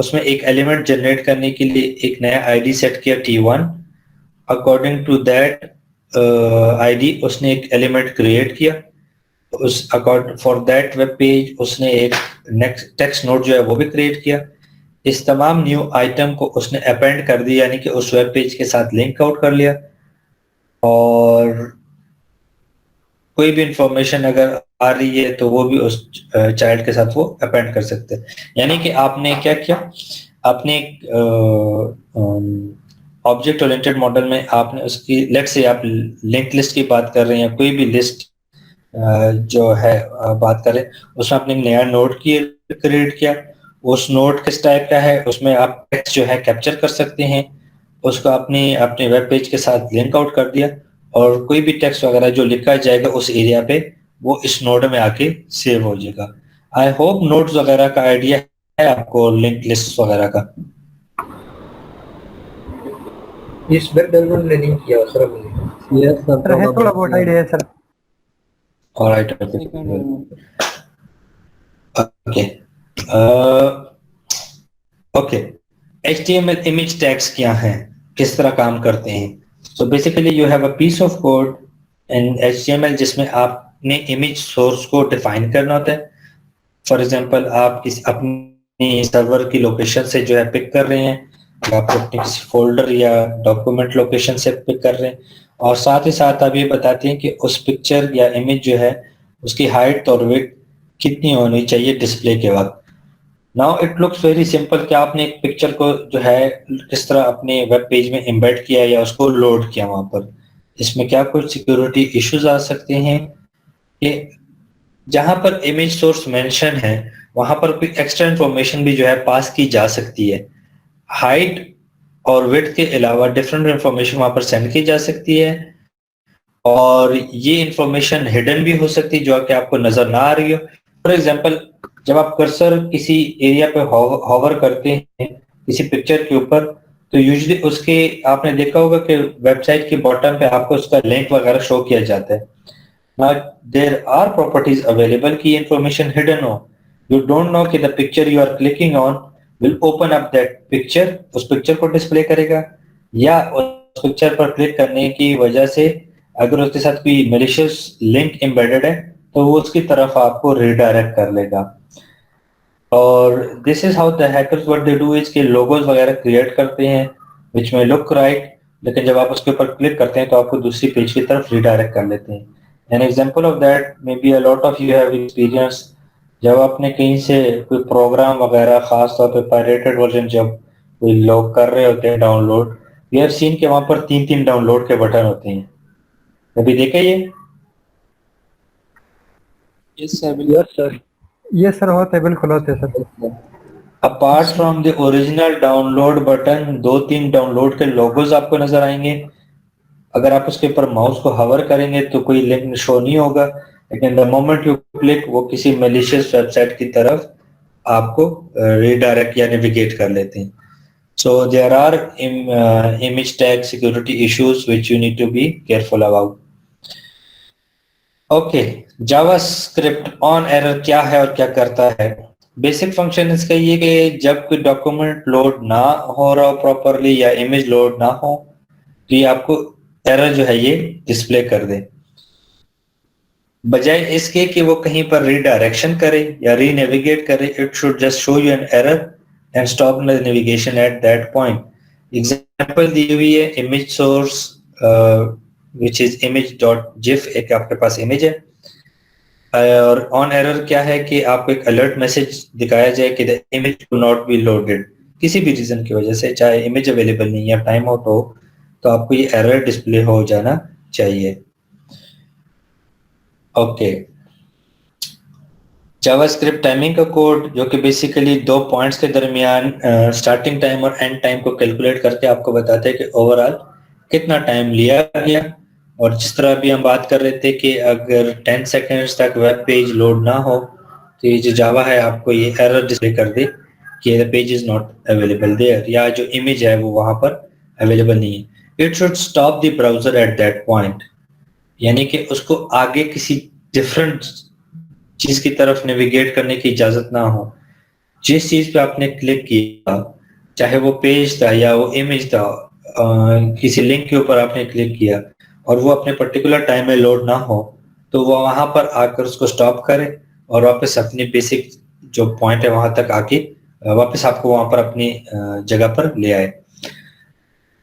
उसमें एक एलिमेंट जनरेट करने के लिए एक नया आईडी सेट किया T1. According to that ID उसने एक एलिमेंट क्रिएट किया. उस according for that web page उसने एक नेक्स्ट टेक्स्ट नोट जो है वो भी क्रिएट किया. इस तमाम न्यू आइटम को उसने अपेंड कर दिया, यानी कि उस वेब पेज के साथ लिंक आउट कर लिया. और कोई भी इंफॉर्मेशन अगर आ रही है तो वो भी उस चाइल्ड के साथ वो अपेंड कर सकते हैं. यानी कि आपने क्या किया, आपने ऑब्जेक्ट ओरिएंटेड मॉडल में आपने उसकी लेट्स से आप लिंक लिस्ट की बात कर रहे हैं, कोई भी लिस्ट जो है बात करें, उसमें आपने नया नोड क्रिएट किया. उस नोड किस टाइप का है, उसमें आप टेक्स्ट जो है कैप्चर कर सकते हैं, उसको अपने वेब पेज के साथ लिंक आउट कर दिया और कोई भी टेक्स्ट वगैरह जो लिखा जाएगा उस एरिया पे वो इस नोड में आके सेव हो जाएगा. आई होप नोड्स वगैरह का आइडिया है आपको, लिंक लिस्ट वगैरह का. इस वेब डेवलपमेंट ने नहीं किया सर हमने. यस सर, है थोड़ा बहुत आइडिया है sir. Alright, okay. HTML image tags क्या हैं, किस तरह काम करते हैं? So basically you have a piece of code in HTML जिसमें आपने इमेज सोर्स को डिफाइन करना होता है. फॉर एग्जांपल आप अपनी सर्वर की लोकेशन से जो है पिक कर रहे हैं, आप अपने किसी फोल्डर या डॉक्यूमेंट लोकेशन से पिक कर रहे हैं, और साथ ही साथ आप ये बताते हैं कि उस पिक्चर या इमेज जो है उसकी हाइट और विड्थ कितनी होनी चाहिए डिस्प्ले के वक्त. Now it looks very simple कि आपने एक पिक्चर को जो है किस तरह अपने वेब पेज में एम्बेड किया या उसको लोड किया वहां पर. इसमें क्या कुछ सिक्योरिटी इश्यूज आ सकते हैं कि जहां पर इमेज सोर्स मेंशन है वहां पर कोई एक्स्ट्रा इंफॉर्मेशन भी जो है पास की जा सकती है. हाइट और विड्थ के अलावा डिफरेंट इंफॉर्मेशन वहां पर सेंड की जा सकती है, और ये इंफॉर्मेशन हिडन भी हो सकती है जो कि आपको नजर ना आ रही हो. फॉर एग्जांपल जब आप कर्सर किसी एरिया पे हॉवर करते हैं किसी पिक्चर के ऊपर, तो यूजुअली उसके आपने देखा होगा कि वेबसाइट के बॉटम पे आपको उसका लिंक वगैरह शो किया जाता है. Now there are properties available की इंफॉर्मेशन हिडन हो. यू डोंट नो कि the picture you are clicking on will open up that picture, उस पिक्चर को डिस्प्ले करेगा, या उस पिक्चर पर क्लिक करने की वजह से अगर उसके साथ कोई मैलिशियस लिंक एम्बेडेड है तो वो उसकी तरफ आपको रिडायरेक्ट कर लेगा. और this is how the hackers what they do is के लोगोज वगैरह क्रिएट करते हैं विच में लुक राइट, लेकिन जब आप उसके ऊपर क्लिक करते हैं तो आपको दूसरी पेज की तरफ रिडायरेक्ट कर लेते हैं. An example of that may be a lot of you have experience, जब आपने कहीं से कोई प्रोग्राम वगैरह खास तौर पे पायरेटेड वर्जन जब कोई लोग कर रहे होते हैं डाउनलोड, वी हैव सीन के वहां पर 3 डाउनलोड के बटन होते हैं. कभी देखा ये? यस सर, ये सर होता है, बिल्कुल होते हैं sir. Apart from the original download button 2-3 download के लोगोज आपको नजर आएंगे. अगर आप उसके ऊपर माउस को हवर करेंगे तो कोई लिंक शो नहीं होगा, लेकिन द मोमेंट यू क्लिक वो किसी मैलिशियस वेबसाइट की तरफ आपको रीडायरेक्ट या नेविगेट कर लेते हैं. So there are image tag security issues which you need to be careful about. Okay, JavaScript on error क्या है और क्या करता है? बेसिक फंक्शन इसका ये कि जब कोई डॉक्यूमेंट लोड ना हो रहा हो प्रॉपरली या इमेज लोड ना हो तो ये आपको एरर जो है ये डिस्प्ले कर दे, बजाय इसके कि वो कहीं पर रीडायरेक्शन करे या रीनेविगेट करे. It should just show you an error and stop the navigation at that point. Example दी हुई है image source which is image.gif, एक आपके पास इमेज है, और ऑन एरर क्या है कि आपको एक अलर्ट मैसेज दिखाया जाए कि the image will not be loaded किसी भी रीजन की वजह से, चाहे इमेज अवेलेबल नहीं है, टाइम आउट हो तो आपको ये एरर डिस्प्ले हो जाना चाहिए। ओके, जावास्क्रिप्ट टाइमिंग का कोड जो कि बेसिकली 2 पॉइंट्स के दरमियान स्टार्टिंग टाइम और एंड टाइम को कैलकुलेट करके आपको बताते हैं कि ओवरऑल कितना टाइम लिया गया। और जिस तरह अभी हम बात कर रहे थे कि अगर 10 सेकेंड्स तक वेब पेज लोड ना हो तो ये जो जावा है आपको ये एरर डिस्प्ले कर दे कि the page is not available there, या जो इमेज है वो वहां पर अवेलेबल नहीं है। It should stop the browser eight that point, यानी कि उसको आगे किसी डिफरेंट चीज की तरफ नेविगेट करने की इजाजत ना हो। जिस चीज पे आपने क्लिक किया, चाहे वो पेज था या वो इमेज था, किसी लिंक के ऊपर आपने क्लिक किया और वो अपने पर्टिकुलर टाइम में लोड ना हो, तो वो वहां पर आकर उसको स्टॉप करे और वापस अपनी बेसिक जो पॉइंट है वहां तक आके वापस आपको वहां पर अपनी जगह पर ले आए।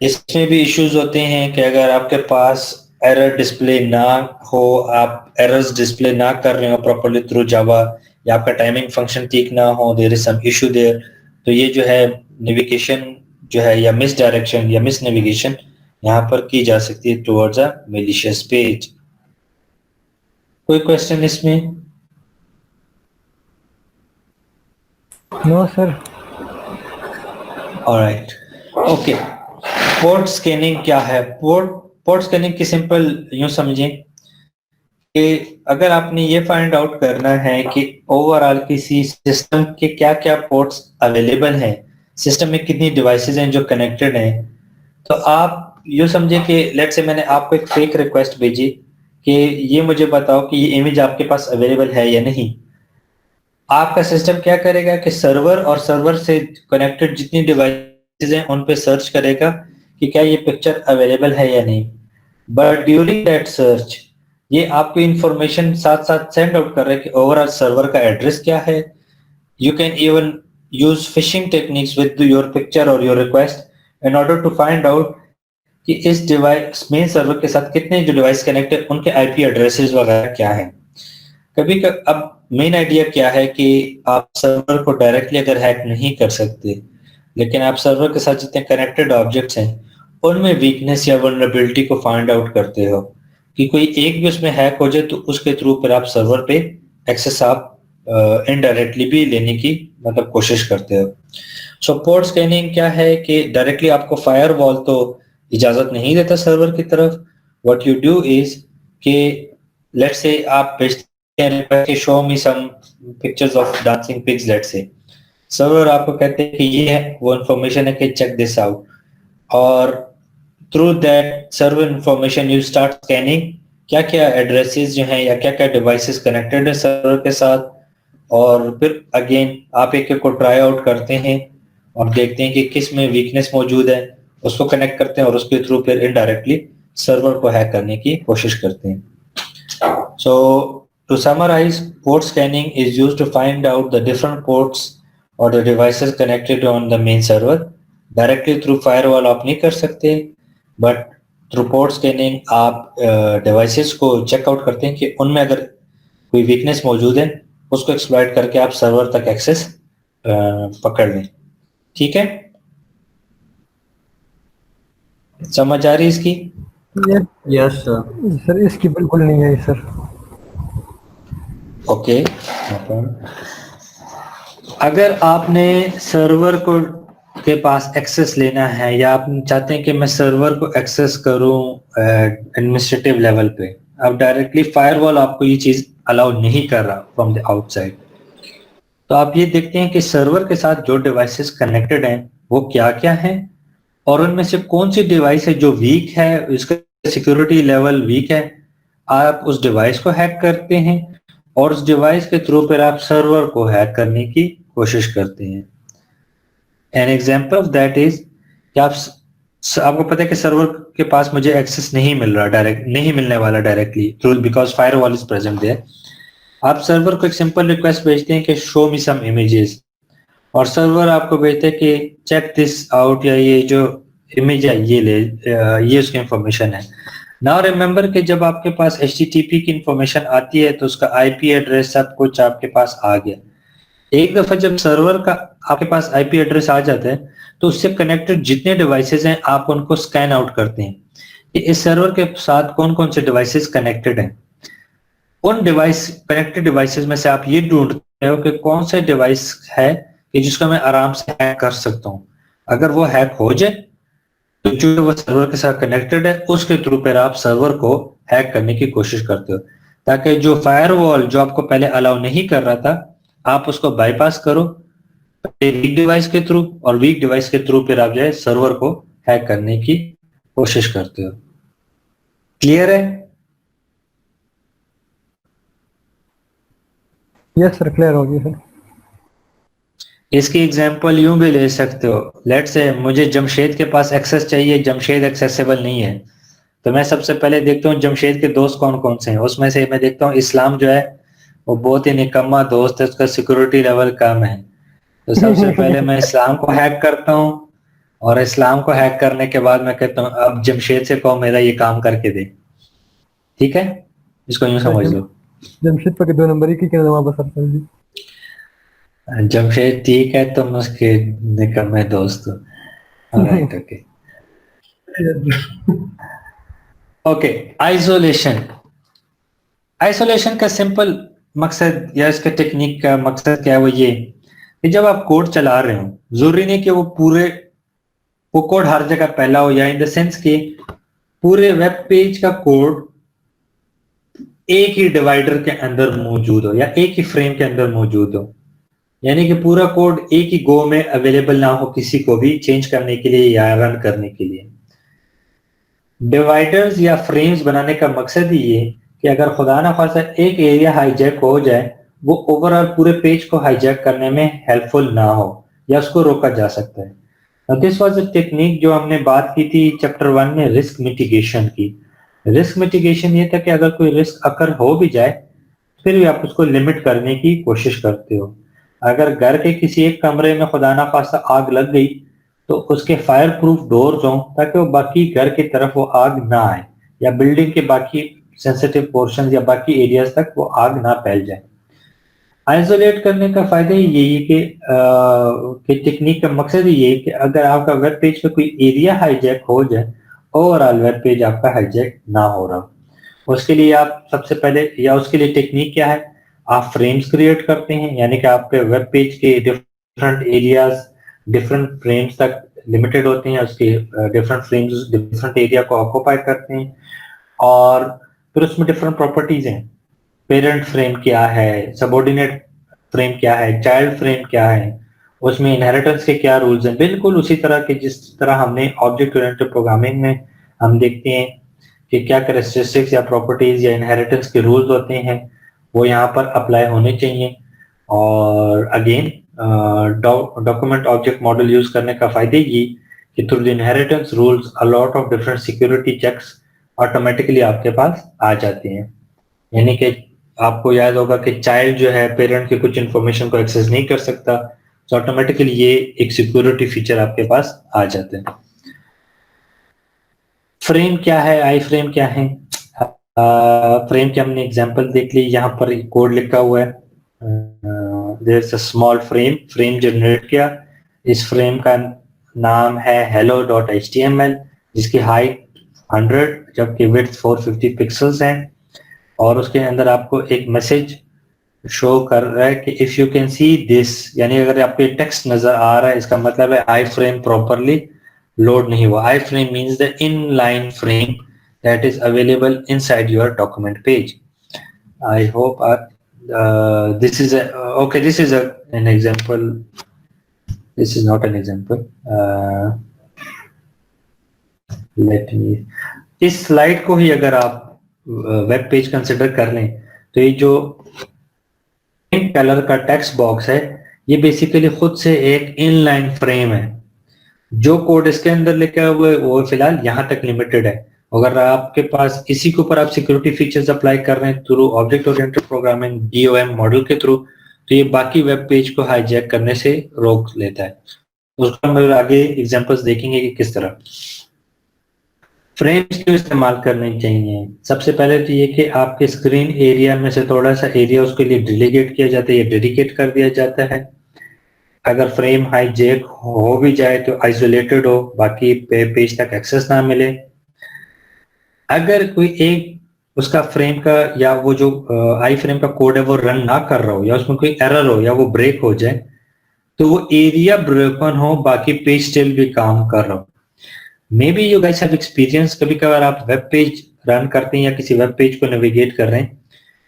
इसमें भी इश्यूज होते हैं कि अगर आपके पास एरर डिस्प्ले ना हो, आप एरर्स डिस्प्ले ना कर रहे हो प्रॉपर्ली थ्रू जावा, या आपका टाइमिंग फंक्शन ठीक ना हो, there is some issue there, तो ये जो है नेविगेशन जो है या मिस डायरेक्शन या मिस नेविगेशन यहाँ पर की जा सकती है टुवर्ड्स अ मैलिशियस पेज। कोई क्वेश्चन इसमें? No sir. Alright, okay. Port scanning क्या है? पोर्ट स्कैनिंग की सिंपल यूं समझें कि अगर आपने ये फाइंड आउट करना है कि ओवरऑल किसी सिस्टम के क्या क्या पोर्ट्स अवेलेबल हैं, सिस्टम में कितनी डिवाइसेस हैं जो कनेक्टेड हैं, तो आप यूं समझे कि लेट्स से मैंने आपको एक फेक रिक्वेस्ट भेजी कि ये मुझे बताओ कि ये इमेज आपके पास अवेलेबल है या नहीं। आपका सिस्टम क्या करेगा कि सर्वर और सर्वर से कनेक्टेड जितनी डिवाइसेस हैं उन पे सर्च करेगा कि क्या ये पिक्चर अवेलेबल है या नहीं। बट ड्यूरिंग दैट सर्च ये आपको इंफॉर्मेशन साथ साथ सेंड आउट कर रहा है कि ओवरऑल सर्वर का एड्रेस क्या है। You can even use phishing techniques with your picture और your request in order to find out कि इस डिवाइस मेन सर्वर के साथ कितने जो डिवाइस कनेक्टेड उनके आईपी एड्रेसेस वगैरह क्या है। अब मेन आइडिया क्या है कि आप सर्वर को डायरेक्टली अगर हैक नहीं कर सकते, लेकिन आप सर्वर के साथ जितने कनेक्टेड ऑब्जेक्ट्स हैं उनमें वीकनेस या वल्नरेबिलिटी को फाइंड आउट करते हो कि कोई एक भी उसमें हैक हो जाए तो उसके थ्रू फिर आप सर्वर पे एक्सेस आप इनडायरेक्टली भी लेने की मतलब कोशिश करते हो। सो पोर्ट स्कैनिंग क्या है कि डायरेक्टली आपको फायरवॉल तो इजाजत नहीं देता सर्वर की तरफ। व्हाट यू डू इज कि लेट्स से आप भेजते show me some pictures of dancing pigs, let's say server आपको कहते हैं कि ये है वो इन्फॉर्मेशन है कि चेक दिस आउट, और through that server information you start scanning क्या क्या एड्रेसेस जो हैं या क्या क्या डिवाइसेस कनेक्टेड है सर्वर के साथ, और फिर अगेन आप एक एक को ट्राई आउट करते हैं और देखते हैं कि किस में वीकनेस मौजूद है, उसको कनेक्ट करते हैं और उसके थ्रू फिर इनडायरेक्टली सर्वर को हैक करने की कोशिश करते हैं। So to summarise, port scanning is used to find out the different ports और the devices connected on the main server. Directly through firewall आप नहीं कर सकते, बट थ्रू पोर्ट स्कैनिंग आप डिवाइसेस को चेकआउट करते हैं कि उनमें अगर कोई वीकनेस मौजूद है उसको एक्सप्लॉइट करके आप सर्वर तक एक्सेस पकड़ लें। ठीक है, समझ आ रही इसकी? Yes sir. सर इसकी बिल्कुल नहीं है सर। ओके, अगर आपने सर्वर को के पास एक्सेस लेना है या आप चाहते हैं कि मैं सर्वर को एक्सेस करूं एडमिनिस्ट्रेटिव लेवल पे, अब डायरेक्टली फायरवॉल आपको ये चीज अलाउ नहीं कर रहा फ्रॉम द आउटसाइड, तो आप ये देखते हैं कि सर्वर के साथ जो डिवाइसेस कनेक्टेड हैं वो क्या क्या हैं और उनमें से कौन सी डिवाइस है जो वीक है, इसका सिक्योरिटी लेवल वीक है, आप उस डिवाइस को हैक करते हैं और उस डिवाइस के थ्रू पर आप सर्वर को हैक करने की कोशिश करते हैं। An example of that is कि आपको पता है कि सर्वर के पास मुझे एक्सेस नहीं मिल रहा, डायरेक्ट नहीं मिलने वाला directly through because firewall is present there. आप सर्वर को एक सिंपल रिक्वेस्ट भेजते हैं कि शो मी सम इमेजेस, और सर्वर आपको भेजते हैं कि चेक दिस आउट, या ये जो इमेज है ये ले, ये उसकी इंफॉर्मेशन है। नाउ रिमेंबर कि जब आपके पास HTTP की इंफॉर्मेशन आती है तो उसका IP एड्रेस सब कुछ आपके पास आ गया। एक दफा जब सर्वर का आपके पास आईपी एड्रेस आ जाता है तो उससे कनेक्टेड जितने डिवाइसेस हैं आप उनको स्कैन आउट करते हैं कि इस सर्वर के साथ कौन कौन से डिवाइसेस कनेक्टेड हैं। उन डिवाइस कनेक्टेड डिवाइसेस में से आप ये ढूंढते हो कि कौन सा डिवाइस है कि जिसको मैं आराम से हैक कर सकता हूँ। अगर वो हैक हो जाए तो जो वो सर्वर के साथ कनेक्टेड है उसके थ्रू पर आप सर्वर को हैक करने की कोशिश करते हो, ताकि जो फायरवॉल जो आपको पहले अलाउ नहीं कर रहा था आप उसको बाईपास करो वीक डिवाइस के थ्रू, और वीक डिवाइस के थ्रू फिर आप जो है सर्वर को हैक करने की कोशिश करते हो। क्लियर है? यस सर, क्लियर हो गया सर। इसकी एग्जांपल यूं भी ले सकते हो, लेट्स से मुझे जमशेद के पास एक्सेस चाहिए, जमशेद एक्सेसिबल नहीं है, तो मैं सबसे पहले देखता हूँ जमशेद के दोस्त कौन कौन से हैं। उसमें से मैं देखता हूँ इस्लाम जो है वो बहुत ही निकम्मा दोस्त है, उसका सिक्योरिटी लेवल कम है, तो सबसे पहले मैं इस्लाम को हैक करता हूँ, और इस्लाम को हैक करने के बाद मैं कहता हूँ अब जमशेद से कहो मेरा ये काम करके दे। ठीक है, इसको यूं समझ लो। जमशेद पर 2 नंबर ही की कहना वापस आता है जी। जमशेद ठीक है, तुम उसके निकम्मे दोस्त हो। Alright, okay okay. Isolation, isolation का सिंपल मकसद या इसके टेक्निक का मकसद क्या है, वो ये कि जब आप कोड चला रहे हो जरूरी नहीं कि वो कोड हर जगह पहला हो, या इन द सेंस कि पूरे वेब पेज का कोड एक ही डिवाइडर के अंदर मौजूद हो या एक ही फ्रेम के अंदर मौजूद हो, यानी कि पूरा कोड एक ही गो में अवेलेबल ना हो किसी को भी चेंज करने के लिए या रन करने के लिए। डिवाइडर्स या फ्रेम्स बनाने का मकसद ही ये कि अगर खुदा ना खासा एक एरिया हाईजैक हो जाए वो ओवरऑल पूरे पेज को हाईजैक करने में हेल्पफुल ना हो या उसको रोका जा सकता है। दिस वाज अ टेक्निक जो हमने बात की थी चैप्टर 1 में, रिस्क मिटिगेशन की। रिस्क मिटिगेशन ये था कि अगर कोई रिस्क अकर हो भी जाए फिर भी आप उसको लिमिट करने की कोशिश करते हो। अगर घर के किसी एक कमरे में खुदा ना खासा आग लग गई तो उसके फायर प्रूफ डोर्स हों ताकि वो बाकी घर की तरफ वो आग ना आए, या बिल्डिंग के बाकी सेंसिटिव पोर्शन या बाकी एरियाज तक वो आग ना फैल जाए। आइसोलेट करने का फायदा ही यही है कि टेक्निक का मकसद ही यही कि अगर आपका वेब पेज पे कोई एरिया हाईजैक हो जाए, ओवरऑल वेब पेज आपका हाईजैक ना हो रहा। उसके लिए आप सबसे पहले, या उसके लिए टेक्निक क्या है, आप फ्रेम्स क्रिएट करते हैं, यानी कि आपके वेब पेज के डिफरेंट एरियाज डिफरेंट फ्रेम्स तक लिमिटेड होते हैं, उसके डिफरेंट फ्रेम्स डिफरेंट एरिया को ऑक्यूपाई करते हैं, और फिर उसमें डिफरेंट प्रॉपर्टीज हैं। पेरेंट फ्रेम क्या है, सबऑर्डिनेट फ्रेम क्या है, चाइल्ड फ्रेम क्या है, उसमें इनहेरिटेंस के क्या रूल्स हैं। बिल्कुल उसी तरह के जिस तरह हमने ऑब्जेक्ट ओरिएंटेड प्रोग्रामिंग में हम देखते हैं कि क्या कैरेक्टरिस्टिक्स या प्रॉपर्टीज या इनहेरिटेंस के रूल्स होते हैं, वो यहाँ पर अप्लाई होने चाहिए। और again document object model use करने का फायदा ये कि through the inheritance rules a lot of different security checks automatically आपके पास आ जाते हैं। यानी कि आपको याद होगा कि चाइल्ड जो है पेरेंट की कुछ इंफॉर्मेशन को एक्सेस नहीं कर सकता, तो ऑटोमेटिकली ये एक सिक्योरिटी फीचर आपके पास आ जाते हैं। फ्रेम क्या है, आई फ्रेम क्या है? फ्रेम की हमने एग्जांपल देख ली, यहाँ पर कोड लिखा हुआ है, there is a small frame generate किया। इस फ्रेम का नाम है hello.html जिसकी हाइट 100 जबकि विड्थ 450 पिक्सल्स हैं, और उसके अंदर आपको एक मैसेज शो कर रहा है कि if you can see this, यानी अगर आपको टेक्स्ट नजर आ रहा है इसका मतलब है आई फ्रेम प्रॉपरली लोड नहीं हुआ। Iframe means the inline frame that is available inside your document page. I hope this is okay. This is an example. This is not an example. Let me. इस slide को ही अगर आप web page consider कर लें तो ये जो pink colour का टेक्स्ट बॉक्स है ये बेसिकली खुद से एक इनलाइन फ्रेम है। जो कोड इसके अंदर लिखा हुआ है वो फिलहाल यहाँ तक लिमिटेड है। अगर आपके पास इसी के ऊपर आप सिक्योरिटी फीचर्स अप्लाई कर रहे हैं through object oriented programming DOM model के थ्रू, तो ये बाकी वेब पेज को हाईजैक करने से रोक लेता है। उसका हम आगे एग्जांपल्स देखेंगे कि किस तरह। फ्रेम्स क्यों इस्तेमाल करने चाहिए? सबसे पहले तो ये कि आपके स्क्रीन एरिया में से थोड़ा सा एरिया उसके लिए डेलीगेट किया जाता है या डेडिकेट कर दिया जाता है। अगर फ्रेम हाईजैक हो भी जाए तो आइसोलेटेड हो, बाकी पेज तक एक्सेस ना मिले। अगर कोई एक उसका फ्रेम का या वो जो आई फ्रेम का कोड है वो रन ना कर रहा हो या उसमें कोई एरर हो या वो ब्रेक हो जाए तो वो एरिया ब्रोकन हो, बाकी पेज स्टिल भी काम कर रहा हो। May be you guys have experience, कभी कभार आप वेब पेज रन करते हैं या किसी वेब पेज को नेविगेट कर रहे हैं,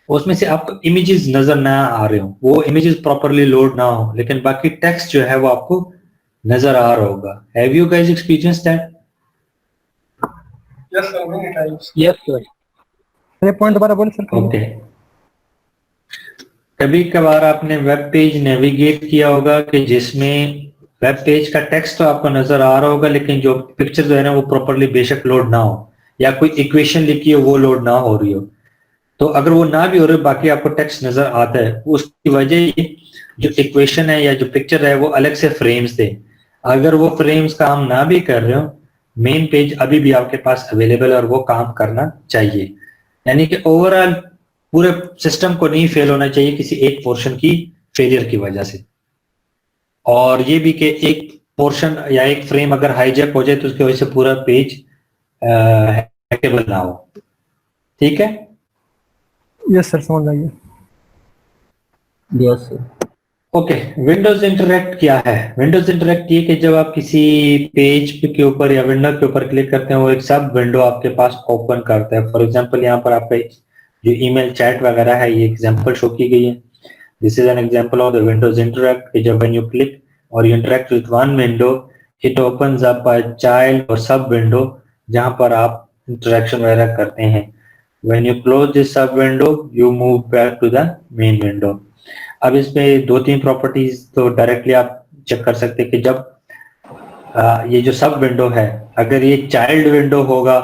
उसमें से आपको इमेजेस नजर ना आ रहे हो, वो इमेजेस प्रॉपरली लोड ना हो, लेकिन बाकी टेक्स्ट जो है वो आपको नजर आ रहा होगा। Have you guys experience that? Yes, sir, many times. Yes, sir. ये पॉइंट दोबारा बोल सर। ओके, कभी कभार आपने वेब पेज नेविगेट किया होगा कि जिसमें वेब पेज का टेक्स्ट तो आपको नजर आ रहा होगा लेकिन जो पिक्चर जो है ना वो प्रॉपरली बेशक लोड ना हो, या कोई इक्वेशन लिखी हो वो लोड ना हो रही हो। तो अगर वो ना भी हो रही, बाकी आपको टेक्स्ट नजर आता है, उसकी वजह ये जो इक्वेशन है या जो पिक्चर है वो अलग से फ्रेम्स थे। अगर वो फ्रेम्स काम ना भी कर रहे हो, मेन पेज अभी भी आपके पास अवेलेबल है और वो काम करना चाहिए। यानी कि ओवरऑल पूरे सिस्टम को नहीं फेल होना चाहिए किसी एक पोर्शन की फेलियर की वजह से। और ये भी कि एक पोर्शन या एक फ्रेम अगर हाईजैक हो जाए तो उसकी वजह से पूरा पेज हैकेबल ना हो। ठीक है? यस सर, समझ आइए। Yes sir. Okay, Windows interact क्या है? विंडोज इंटरैक्ट ये कि जब आप किसी पेज के ऊपर या विंडो के ऊपर क्लिक करते हैं वो एक सब विंडो आपके पास ओपन करता है। फॉर एग्जांपल यहाँ पर आपका जो ईमेल चैट वगैरह है ये एग्जांपल शो की गई है। This is an example of the Windows interact कि जब व्हेन यू क्लिक और you interact with one window it opens up a child और सब विंडो जहां पर आप इंटरेक्शन वगैरह करते हैं। When you close this sub window you move back to the main window. अब इसमें दो तीन प्रॉपर्टीज तो डायरेक्टली आप चेक कर सकते हैं कि जब ये जो सब विंडो है अगर ये चाइल्ड विंडो होगा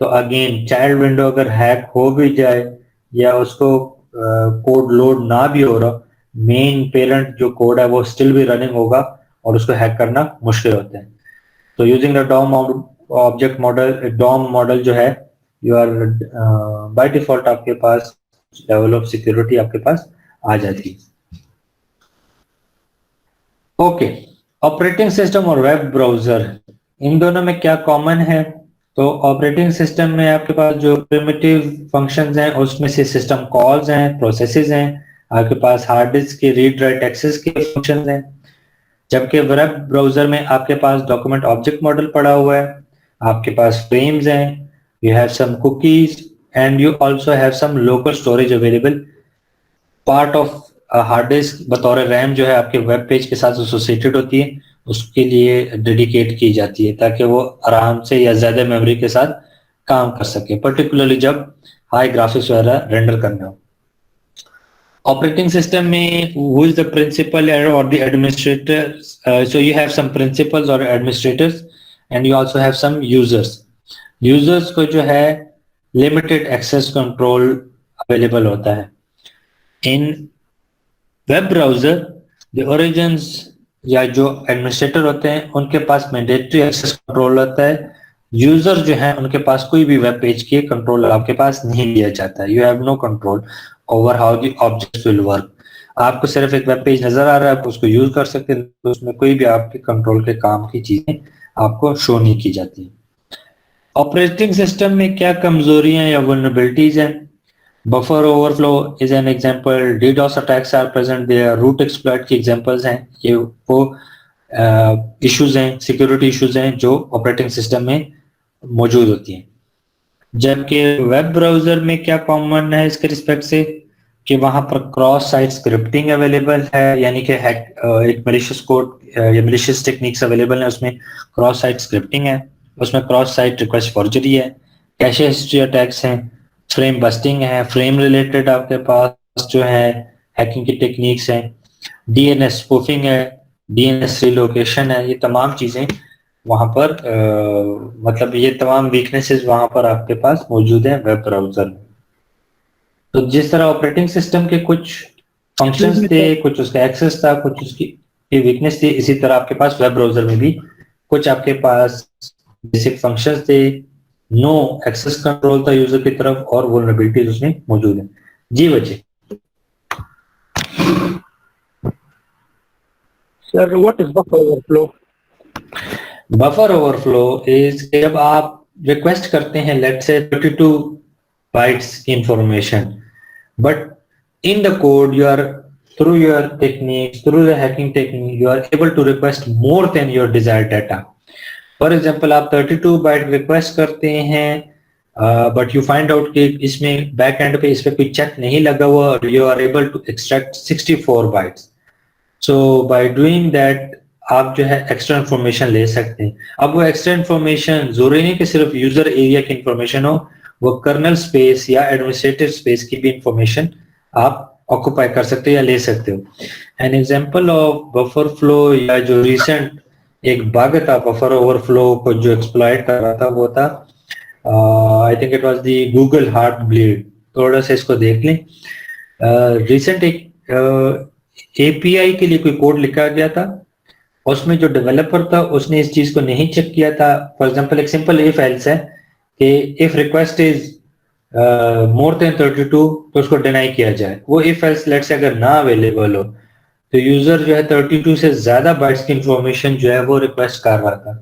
तो अगेन चाइल्ड विंडो अगर हैक हो भी जाए या उसको कोड लोड ना भी हो रहा, मेन पेरेंट जो कोड है वो स्टिल भी रनिंग होगा और उसको हैक करना मुश्किल होता है। तो using the DOM object model, DOM model जो है यू आर बाय डिफॉल्ट आपके पास लेवल ऑफ सिक्योरिटी आपके पास आ जाती है। ओके, ऑपरेटिंग सिस्टम और वेब ब्राउजर इन दोनों में क्या कॉमन है? तो ऑपरेटिंग सिस्टम में आपके पास जो प्रिमिटिव फंक्शंस हैं उसमें से सिस्टम कॉल्स हैं, प्रोसेसेस हैं, आपके पास हार्ड डिस्क के रीड राइट एक्सेस के फंक्शंस हैं। जबकि वेब ब्राउजर में आपके पास डॉक्यूमेंट ऑब्जेक्ट मॉडल पड़ा हुआ है, आपके पास फ्रेम्स हैं, you have some cookies and you also have some local storage available. Part of hard disk बतौर रैम जो है आपके वेब पेज के साथ एसोसिएटेड होती है, उसके लिए डेडिकेट की जाती है ताकि वो आराम से या ज्यादा मेमोरी के साथ काम कर सके, पर्टिकुलरली जब हाई ग्राफिक्स वगैरह रेंडर करना हो। ऑपरेटिंग सिस्टम में हु इज द प्रिंसिपल और the administrator? So you have some principals और administrators and you also have some users. Users को जो है लिमिटेड एक्सेस कंट्रोल अवेलेबल होता है। In web browser the origins या जो एडमिनिस्ट्रेटर होते हैं उनके पास मैंडेटरी एक्सेस कंट्रोल होता है। यूजर जो है उनके पास कोई भी वेब पेज के कंट्रोल आपके पास नहीं दिया जाता है। You have no control over how the objects will work. आपको सिर्फ एक वेब पेज नजर आ रहा है, आप उसको यूज कर सकते हैं, तो उसमें कोई भी आपके कंट्रोल के काम की चीजें आपको शो नहीं की जाती। ऑपरेटिंग सिस्टम में क्या कमजोरियां या वल्नरेबिलिटीज हैं? Buffer overflow is an example, DDoS attacks are present there, root exploit की एग्जांपल्स हैं। ये वो इश्यूज हैं, सिक्योरिटी इश्यूज हैं जो ऑपरेटिंग सिस्टम में मौजूद होती हैं। जबकि वेब ब्राउजर में क्या कॉमन है इसके रिस्पेक्ट से कि वहां पर क्रॉस साइट स्क्रिप्टिंग अवेलेबल है, यानी कि एक मैलिशियस कोड या मैलिशियस टेक्निक्स अवेलेबल है, उसमें क्रॉस साइट स्क्रिप्टिंग है, उसमें क्रॉस साइट रिक्वेस्ट फॉर्जरी है, कैशे हिस्ट्री अटैक्स हैं, फ्रेम बस्टिंग है, फ्रेम रिलेटेड आपके पास जो है हैकिंग की टेक्निक्स हैं, डीएनएस स्पूफिंग है, डीएनएस रिलोकेशन है। ये तमाम चीजें वहां पर मतलब ये तमाम वीकनेसेस वहां पर आपके पास मौजूद हैं वेब ब्राउजर में। तो जिस तरह ऑपरेटिंग सिस्टम के कुछ फंक्शंस थे, कुछ उसका एक्सेस था, कुछ उसकी वीकनेस थी, इसी तरह आपके पास वेब ब्राउजर में भी कुछ आपके पास बेसिक फंक्शंस थे, नो एक्सेस कंट्रोल था यूजर की तरफ और वल्नरेबिलिटीज उसमें मौजूद है। जी बच्चे। Sir, what is buffer overflow? Buffer overflow is जब आप रिक्वेस्ट करते हैं लेट से 32 बाइट्स की information, but in the code you are through your techniques, through the hacking technique, you are able to request more than your desired data. For example, आप 32 bite request करते हैं but you find out कि इसमें back and पे इस पे कोई check नहीं लगा हुआ और you are able to extract 64 bytes. So by doing that आप जो है एक्स्ट्रा इन्फॉर्मेशन ले सकते हैं। अब वो एक्स्ट्रा इन्फॉर्मेशन जरूरी नहीं कि सिर्फ यूजर एरिया की इन्फॉर्मेशन हो, वो कर्नल स्पेस या एडमिनिस्ट्रेटिव स्पेस की भी इंफॉर्मेशन आप ऑक्यूपाई कर सकते हो या ले सकते हो। An example of buffer flow या जो रिसेंट एक बग था बफर ओवरफ्लो को जो एक्सप्लॉइट कर रहा था वो था I think it was the Google heart bleed. थोड़ा सा इसको देख लें। रिसेंट एक एपीआई के लिए कोई कोड लिखा गया था, उसमें जो डेवलपर था उसने इस चीज को नहीं चेक किया था। फॉर एग्जांपल एक सिंपल इफ एल्स है कि if request is more than 32 तो उसको डिनाई किया जाए। वो इफ एल्स लेट से अगर ना अवेलेबल हो तो यूजर जो है 32 से ज्यादा बाइट्स की इंफॉर्मेशन जो है वो रिक्वेस्ट कर रहा था।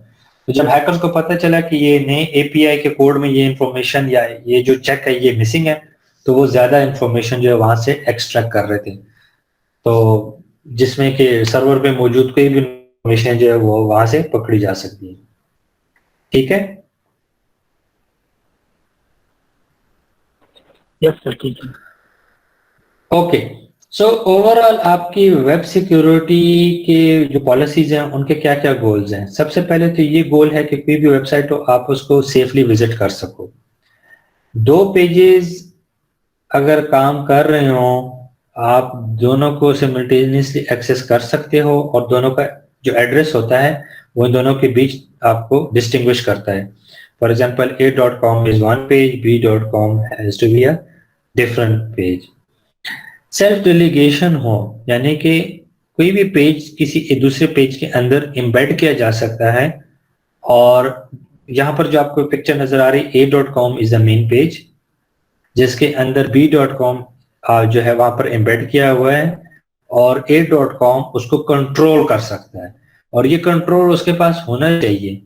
तो जब हैकर्स को पता चला कि ये नए एपीआई के कोड में ये इंफॉर्मेशन या ये जो चेक है ये मिसिंग है, तो वो ज्यादा इंफॉर्मेशन जो है वहां से एक्सट्रैक्ट कर रहे थे, तो जिसमें कि सर्वर पे मौजूद कोई भी इंफॉर्मेशन जो है वो वहां से पकड़ी जा सकती है। ठीक है। Yes, sir. ठीक है। ओके, सो ओवरऑल आपकी वेब सिक्योरिटी के जो पॉलिसीज हैं उनके क्या क्या गोल्स हैं? सबसे पहले तो ये गोल है कि कोई भी वेबसाइट हो आप उसको सेफली विजिट कर सको। 2 पेजेस अगर काम कर रहे हो आप दोनों को सिमल्टेनियसली एक्सेस कर सकते हो और दोनों का जो एड्रेस होता है वो दोनों के बीच आपको डिस्टिंग्विश करता है। For example a.com is one page, b.com has to be a different page. Self delegation हो यानी कि कोई भी पेज किसी दूसरे पेज के अंदर एम्बेड किया जा सकता है, और यहाँ पर जो आपको पिक्चर नजर आ रही a.com is the main page जिसके अंदर b.com जो है वहां पर एम्बेड किया हुआ है, और a.com उसको कंट्रोल कर सकता है और ये कंट्रोल उसके पास होना चाहिए।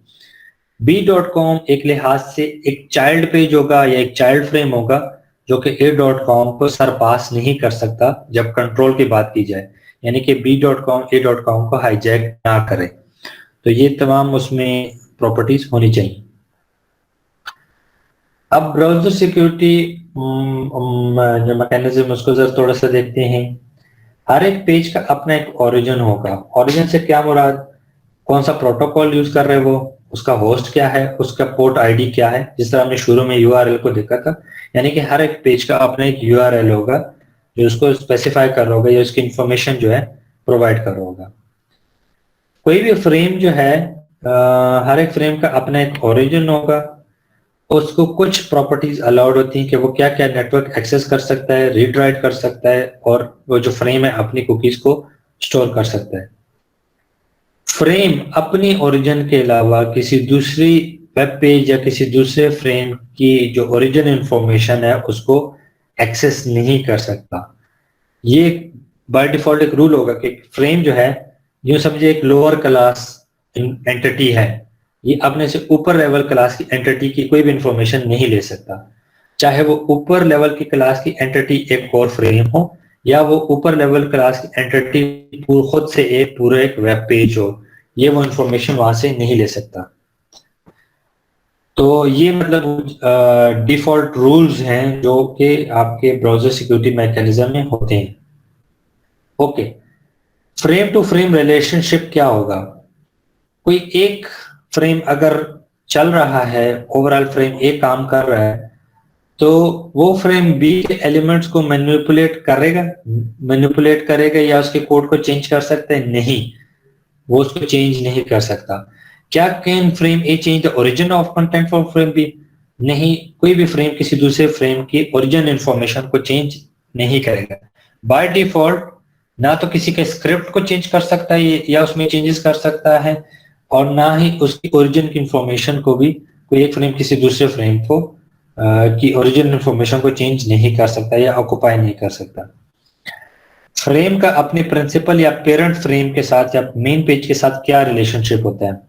b.com एक लिहाज से एक चाइल्ड पेज होगा या एक चाइल्ड फ्रेम होगा जो कि a.com को सरपास नहीं कर सकता जब कंट्रोल की बात की जाए, यानी कि b.com a.com को हाईजैक ना करे। तो ये तमाम उसमें प्रॉपर्टीज होनी चाहिए। अब ब्राउजर सिक्योरिटी जो मैकेनिज्म उसको जरा थोड़ा सा देखते हैं। हर एक पेज का अपना एक ओरिजिन होगा। ओरिजिन से क्या मुराद, कौन सा प्रोटोकॉल यूज कर रहे हैं वो, उसका होस्ट क्या है, उसका पोर्ट आईडी क्या है, जिस तरह हमने शुरू में यूआरएल को देखा था। यानी कि हर एक पेज का अपना एक यूआरएल होगा जो उसको स्पेसिफाई कर रहा होगा या उसकी इंफॉर्मेशन जो है प्रोवाइड कर रहा होगा। कोई भी फ्रेम जो है हर एक फ्रेम का अपना एक ओरिजिन होगा, उसको कुछ प्रॉपर्टीज अलाउड होती हैं कि वो क्या क्या नेटवर्क एक्सेस कर सकता है, रीड राइट कर सकता है, और वो जो फ्रेम है अपनी कुकीज को स्टोर कर सकता है। फ्रेम अपनी ओरिजिन के अलावा किसी दूसरी वेब पेज या किसी दूसरे फ्रेम की जो ओरिजिन इंफॉर्मेशन है उसको एक्सेस नहीं कर सकता। ये बाय डिफॉल्ट एक रूल होगा कि फ्रेम जो है यूं समझे एक लोअर क्लास एंटिटी है, ये अपने से ऊपर लेवल क्लास की एंटिटी की कोई भी इंफॉर्मेशन नहीं ले सकता, चाहे वो ऊपर लेवल की क्लास की एंटिटी एक और फ्रेम हो या वो ऊपर लेवल क्लास की एंटिटी खुद से एक पूरा एक वेब पेज हो, ये वो इंफॉर्मेशन वहां से नहीं ले सकता। तो ये मतलब डिफॉल्ट रूल्स हैं जो कि आपके ब्राउजर सिक्योरिटी मैकेनिज्म में होते हैं। Okay, frame to frame relationship क्या होगा? कोई एक फ्रेम अगर चल रहा है, ओवरऑल फ्रेम ए काम कर रहा है, तो वो फ्रेम बी के एलिमेंट्स को मैनिपुलेट करेगा या उसके कोड को चेंज कर सकता है? नहीं, वो उसको चेंज नहीं कर सकता। क्या can frame A change the origin of content for frame B? नहीं, कोई भी फ्रेम किसी दूसरे फ्रेम की ओरिजिन इंफॉर्मेशन को चेंज नहीं करेगा। बाय डिफॉल्ट ना तो किसी के स्क्रिप्ट को चेंज कर सकता है या उसमें चेंजेस कर सकता है, और ना ही उसकी ओरिजिन की इंफॉर्मेशन को भी कोई एक फ्रेम किसी दूसरे फ्रेम को की ओरिजिनल इंफॉर्मेशन को चेंज नहीं कर सकता या ऑक्युपाई नहीं कर सकता। फ्रेम का अपने प्रिंसिपल या पेरेंट फ्रेम के साथ या मेन पेज के साथ क्या रिलेशनशिप होता है?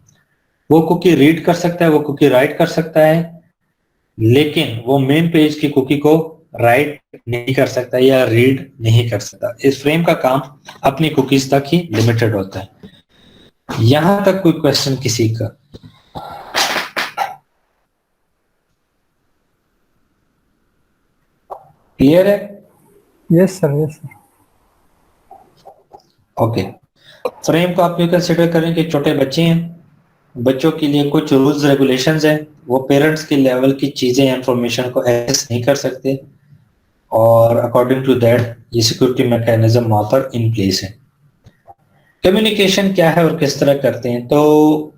वो कुकी रीड कर सकता है, वो कुकी राइट कर सकता है, लेकिन वो मेन पेज की कुकी को राइट नहीं कर सकता या रीड नहीं कर सकता। इस फ्रेम का काम अपनी कुकीज तक ही लिमिटेड होता है। यहां तक कोई क्वेश्चन किसी का? क्लियर है? Yes sir, yes sir. Okay, frame को आप ये कंसिडर करें कि छोटे बच्चे हैं, बच्चों के लिए कुछ रूल्स रेगुलेशंस हैं, वो पेरेंट्स के लेवल की चीजें इंफॉर्मेशन को एक्सेस नहीं कर सकते और अकॉर्डिंग टू दैट ये सिक्योरिटी मैकेनिज्म वहां पर इन प्लेस है। कम्युनिकेशन क्या है और किस तरह करते हैं? तो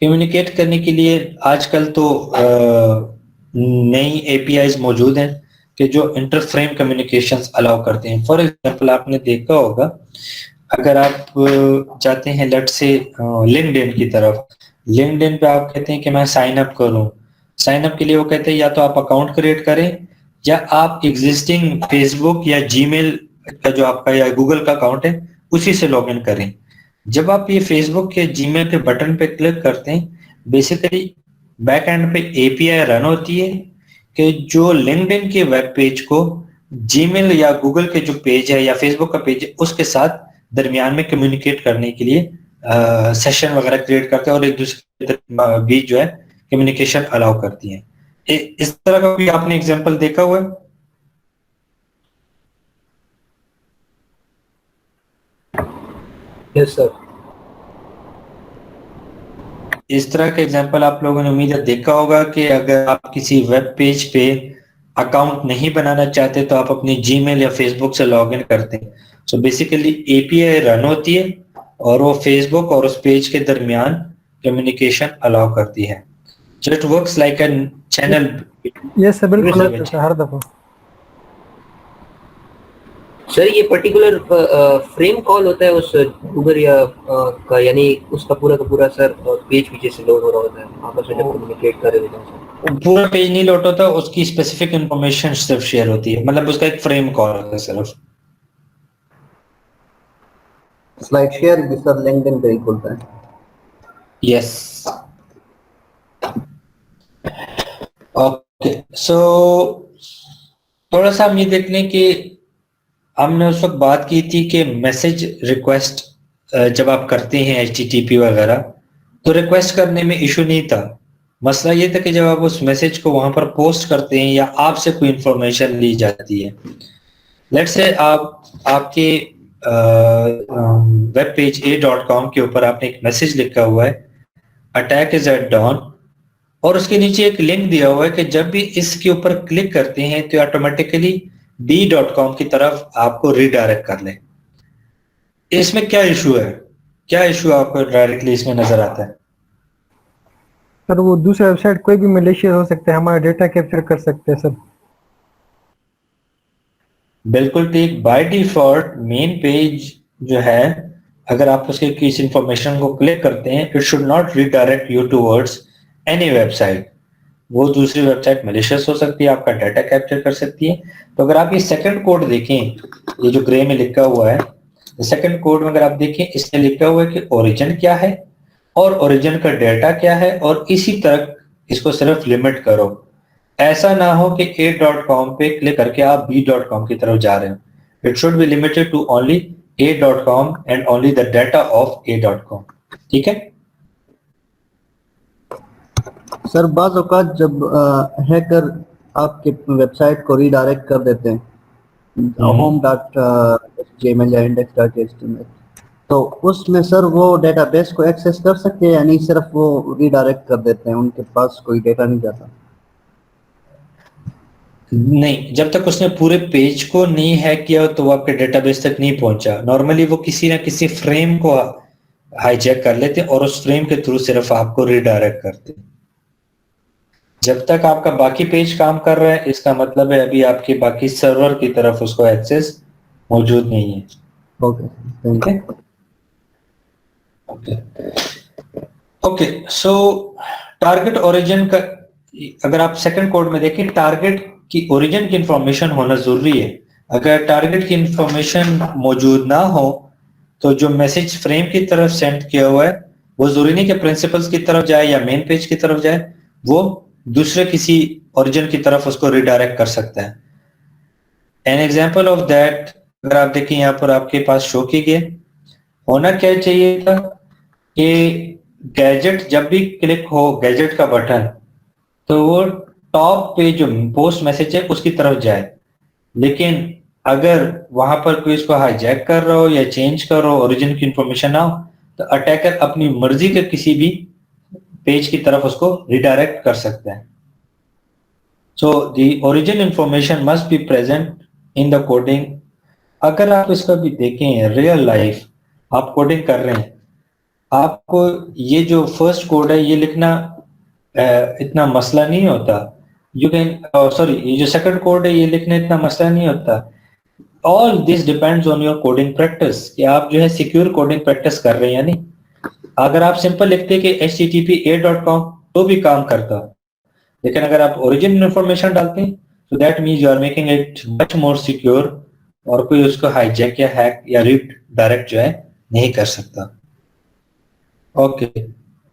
कम्युनिकेट करने के लिए आजकल तो नई एपीआईज मौजूद हैं कि जो इंटर फ्रेम कम्युनिकेशंस अलाउ करते हैं। फॉर एग्जांपल आपने देखा होगा, अगर आप जाते हैं लेट से लिंक्डइन की तरफ, लिंक्डइन पे आप कहते हैं कि मैं साइन अप करूं, साइन अप के लिए वो कहते हैं या तो आप अकाउंट क्रिएट करें या आप एग्जिस्टिंग फेसबुक या जीमेल का जो आपका या गूगल का अकाउंट है उसी से लॉगिन करें। जब आप ये फेसबुक के जीमेल के बटन पे क्लिक करते हैं, बेसिकली बैक एंड पे एपीआई रन होती है कि जो लिंक्डइन के वेब पेज को जीमेल या गूगल के जो पेज है या फेसबुक का पेज है उसके साथ दरमियान में कम्युनिकेट करने के लिए सेशन वगैरह क्रिएट करते हैं और एक दूसरे के बीच जो है कम्युनिकेशन अलाउ करती है। इस तरह का भी आपने एग्जांपल देखा हुआ है? Yes sir. इस तरह का एग्जांपल आप लोगों ने उम्मीद है देखा होगा कि अगर आप किसी वेब पेज पे अकाउंट नहीं बनाना चाहते तो आप अपनी जीमेल या फेसबुक से लॉगिन करते हैं। सो बेसिकली एपीआई रन होती है और वो फेसबुक और उस पेज के दरमियान कम्युनिकेशन अलाउ करती है। So it works like a channel. Yes sir, बिल्कुल होता है सर, हर दफा। सर ये पर्टिकुलर फ्रेम कॉल होता है उस गूगल या का, यानी उसका पूरा का पूरा सर पेज पीछे से लोड हो रहा होता है, आपस में जब कम्युनिकेट कर रहे होते हैं सर? पूरा पेज नहीं लोड होता, उसकी स्पेसिफिक इंफॉर्मेशन सिर्फ शेयर होती है, मतलब उसका एक फ्रेम कॉल होता है सिर्फ। स्लाइड शेयर भी सर लिंक्डइन पे ही खुलता है। यस। ओके, सो थोड़ा सा हम ये देख लें कि हमने उस वक्त बात की थी कि मैसेज रिक्वेस्ट जब आप करते हैं HTTP वगैरह, तो रिक्वेस्ट करने में इशू नहीं था। मसला ये था कि जब आप उस मैसेज को वहां पर पोस्ट करते हैं या आपसे कोई इंफॉर्मेशन ली जाती है, लेट्स से आपके वेब पेज a.com के ऊपर आपने एक मैसेज लिखा हुआ है अटैक इज एट डॉन, और उसके नीचे एक लिंक दिया हुआ है कि जब भी इसके ऊपर क्लिक करते हैं तो ऑटोमेटिकली b.com की तरफ आपको रीडायरेक्ट कर ले। इसमें क्या इशू है? क्या इशू आपको डायरेक्टली इसमें नजर आता है? सर वो दूसरे वेबसाइट कोई भी मलेशियस हो सकता है, हमारा डेटा कैप्चर कर सकते हैं सर। बिल्कुल ठीक। बाय डिफॉल्ट मेन पेज जो है, अगर आप उसके किसी इंफॉर्मेशन को क्लिक करते हैं, it should not redirect you towards any website. वो दूसरी वेबसाइट मलिशियस हो सकती है, आपका डाटा कैप्चर कर सकती है। तो अगर आप ये सेकंड कोड देखें, ये जो ग्रे में लिखा हुआ है, सेकंड कोड में अगर आप देखें, इसमें लिखा हुआ है कि ओरिजिन क्या है और ओरिजिन का डेटा क्या है, और इसी तरह इसको सिर्फ लिमिट करो। ऐसा ना हो कि a.com पे क्लिक करके आप b.com की तरफ जा रहे हो। It should be limited to only a.com and only the data of a.com। ठीक है सर बाज़ औक़ात जब हैकर आपके वेबसाइट को रीडायरेक्ट कर देते हैं home.html या index.html, तो उसमें सर वो डेटाबेस को एक्सेस कर सकते हैं, यानी सिर्फ वो रीडायरेक्ट कर देते हैं, उनके पास कोई डेटा नहीं जाता? नहीं, जब तक उसने पूरे पेज को नहीं हैक किया तो वो आपके डेटाबेस तक नहीं पहुंचा। नॉर्मली वो किसी ना किसी फ्रेम को हाईजैक कर लेते हैं और उस फ्रेम के थ्रू सिर्फ आपको रीडायरेक्ट करते हैं। जब तक आपका बाकी पेज काम कर रहा है, इसका मतलब है अभी आपके बाकी सर्वर की तरफ उसको एक्सेस मौजूद नहीं है। ओके, सो टारगेट ओरिजिन का, अगर आप सेकंड कोड में देखें, टारगेट की ओरिजिन की इंफॉर्मेशन होना जरूरी है। अगर टारगेट की इंफॉर्मेशन मौजूद ना हो तो जो मैसेज फ्रेम की तरफ सेंड किया हुआ है वो जरूरी नहीं कि प्रिंसिपल्स की तरफ जाए या मेन पेज की तरफ जाए, वो दूसरे किसी ओरिजिन की तरफ उसको रिडायरेक्ट कर सकता है। एन एग्जाम्पल ऑफ दैट अगर आप देखें यहाँ पर आपके पास शो की गई, होना क्या चाहिए था कि गैजेट जब भी क्लिक हो गैजेट का बटन तो वो टॉप पे जो पोस्ट मैसेज है उसकी तरफ जाए, लेकिन अगर वहां पर कोई इसको हाईजैक कर रहा हो या चेंज कर रहा हो, ओरिजिन की इंफॉर्मेशन ना हो, तो अटैकर अपनी मर्जी के किसी भी पेज की तरफ उसको रिडायरेक्ट कर सकता है। So the origin information must be present in the coding. अगर आप इसका भी देखें रियल लाइफ, आप कोडिंग कर रहे हैं, आपको ये जो फर्स्ट कोड है ये लिखना इतना मसला नहीं होता। यू कैन सॉरी, ये जो सेकंड कोड है ये लिखना इतना मसला नहीं होता। All this depends on your coding practice, कि आप जो है सिक्योर कोडिंग प्रैक्टिस कर रहे हैं या नहीं। अगर आप सिंपल लिखते कि http://a.com तो भी काम करता, लेकिन अगर आप ओरिजिन इंफॉर्मेशन डालते हैं तो that means you are making it much more secure, और कोई उसको हाईजैक या हैक या रीड डायरेक्ट जो है नहीं कर सकता। ओके,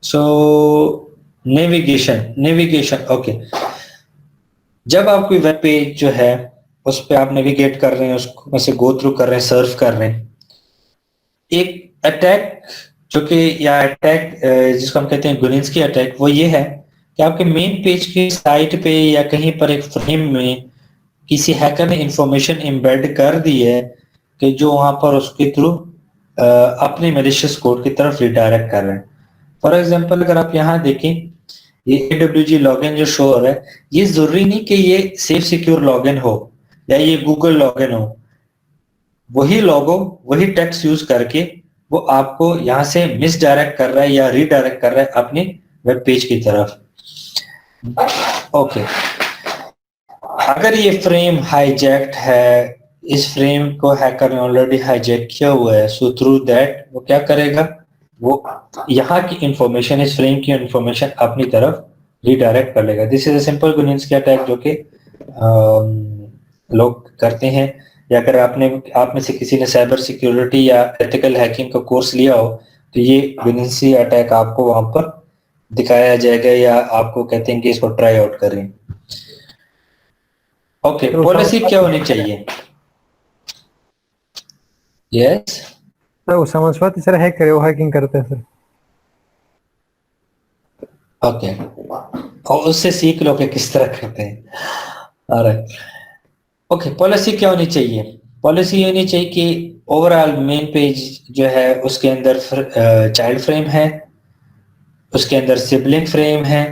सो नेविगेशन ओके। जब आप कोई वेब पेज जो है उस पे आप नेविगेट कर रहे हैं, उसको में से गो थ्रू कर रहे हैं, सर्फ कर रहे हैं, एक अटैक जो कि या अटैक जिसको हम कहते हैं गुनिन्स्की अटैक, वो ये है कि आपके मेन पेज की साइट पे या कहीं पर एक फ्रेम में किसी हैकर ने इंफॉर्मेशन एम्बेड कर दी है कि जो वहां पर उसके थ्रू अपने मैलिशियस कोड की तरफ रिडायरेक्ट कर रहे हैं। फॉर एग्जांपल अगर आप यहाँ देखें, ये AWG लॉगिन जो शो हो रहा है, ये जरूरी नहीं कि ये सेफ सिक्योर लॉगिन हो या ये गूगल लॉगिन हो। वही लोगो वही टेक्स्ट यूज करके वो आपको यहाँ से मिस डायरेक्ट कर रहा है या रीडायरेक्ट कर रहा है अपने वेब पेज की तरफ। ओके, अगर ये फ्रेम हाईजैक्ड है, इस फ्रेम को हैकर ने ऑलरेडी हाईजैक किया हुआ है, सो थ्रू दैट वो क्या करेगा, वो यहाँ की इंफॉर्मेशन, इस फ्रेम की इंफॉर्मेशन अपनी तरफ रीडायरेक्ट कर लेगा। This is a simple Guninski attack जो कि लोग करते हैं, या अगर आप में से किसी ने साइबर सिक्योरिटी या एथिकल हैकिंग का कोर्स लिया हो तो ये गुनिन्स्की अटैक आपको वहां पर दिखाया जाएगा, या आपको कहते हैं कि इसको ट्राई आउट करें। ओके, पॉलिसी क्या होनी चाहिए? यस सर वो समझवाती सर हैक करे, वो हैकिंग करते हैं सर। ओके, और उससे सीख लो कि किस तरह करते हैं। ऑलराइट, ओके, पॉलिसी क्या होनी चाहिए? पॉलिसी होनी चाहिए कि ओवरऑल मेन पेज जो है उसके अंदर चाइल्ड फ्रेम है, उसके अंदर सिबलिंग फ्रेम है,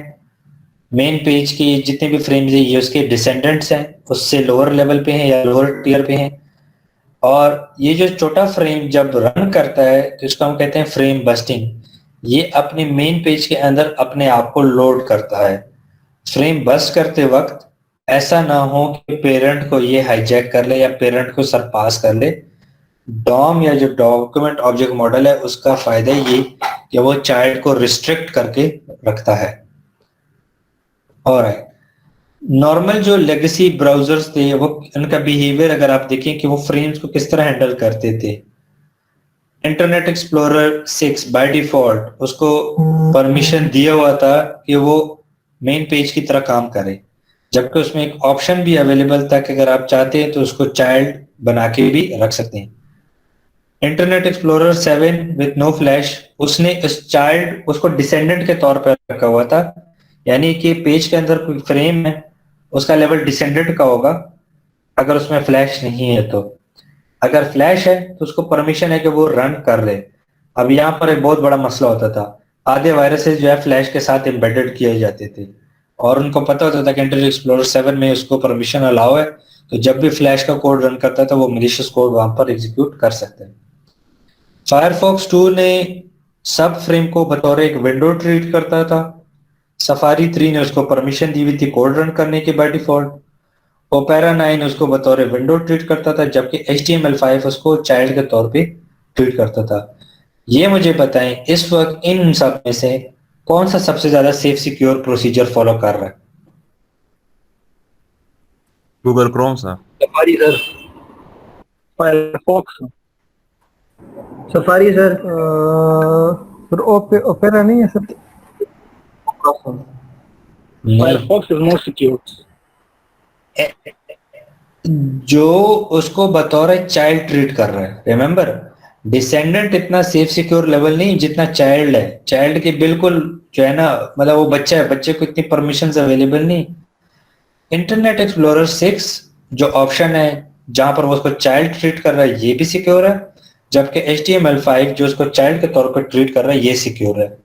मेन पेज की जितने भी फ्रेम्स हैं ये उसके डिसेंडेंट्स हैं, उससे लोअर लेवल पे हैं या लोअर टियर पे हैं। और ये जो छोटा फ्रेम जब रन करता है तो इसको हम कहते हैं फ्रेम बस्टिंग। ये अपने मेन पेज के अंदर अपने आप को लोड करता है। फ्रेम बस्ट करते वक्त ऐसा ना हो कि पेरेंट को ये हाईजैक कर ले या पेरेंट को सरपास कर ले। डॉम या जो डॉक्यूमेंट ऑब्जेक्ट मॉडल है उसका फायदा ये कि वो चाइल्ड को रिस्ट्रिक्ट करके रखता है। ऑलराइट, नॉर्मल जो लेगेसी ब्राउजर्स थे वो उनका बिहेवियर अगर आप देखें कि वो फ्रेम्स को किस तरह हैंडल करते थे। इंटरनेट एक्सप्लोरर 6 बाय डिफॉल्ट उसको परमिशन दिया हुआ था कि वो मेन पेज की तरह काम करे, जबकि उसमें एक ऑप्शन भी अवेलेबल था कि अगर आप चाहते हैं तो उसको चाइल्ड बना के भी रख सकते हैं। Internet Explorer 7 with no flash उसने इस चाइल्ड उसको डिसेंडेंट के तौर पर रखा हुआ था, यानी कि पेज के अंदर कोई फ्रेम है उसका लेवल डिसेंडेंट का होगा अगर उसमें फ्लैश नहीं है। तो अगर फ्लैश है तो उसको परमिशन है कि वो रन कर ले। अब यहाँ पर एक बहुत बड़ा मसला होता था, आधे वायरसेस जो है फ्लैश के साथ एम्बेडेड किए जाते थे और उनको पता होता था कि इंटरनेट एक्सप्लोरर 7 में उसको परमिशन अलाउ है, तो जब भी फ्लैश का कोड रन करता था वो मैलिशियस कोड वहां पर एग्जीक्यूट कर सकते हैं। फायरफॉक्स 2 ने सब फ्रेम को बतौर एक विंडो ट्रीट करता था। सफारी 3 ने उसको परमिशन दी हुई थी कोड रन करने की बाय डिफॉल्ट। ओपेरा 9 उसको बतौर विंडो ट्रीट करता था, जबकि HTML5 उसको चाइल्ड के तौर पे ट्रीट करता था। ये मुझे बताएं इस वक्त इन सब में से कौन सा सबसे ज्यादा सेफ सिक्योर प्रोसीजर फॉलो कर रहा है? Google Chrome sir. Safari sir. Firefox. Safari sir. Sir opera नहीं है सर? नहीं, फायरफॉक्स इज मोर सिक्योर। जो उसको बतौर चाइल्ड ट्रीट कर रहा है। रिमेम्बर, डिसेंडेंट इतना सेफ सिक्योर लेवल नहीं जितना चाइल्ड है। चाइल्ड के बिल्कुल जो है ना, मतलब वो बच्चा है, बच्चे को इतनी परमिशंस अवेलेबल नहीं। इंटरनेट एक्सप्लोरर 6 जो ऑप्शन है जहां पर वो उसको चाइल्ड ट्रीट कर रहा है ये भी सिक्योर है, जबकि HTML5 जो उसको चाइल्ड के तौर पर ट्रीट कर रहा है ये सिक्योर है।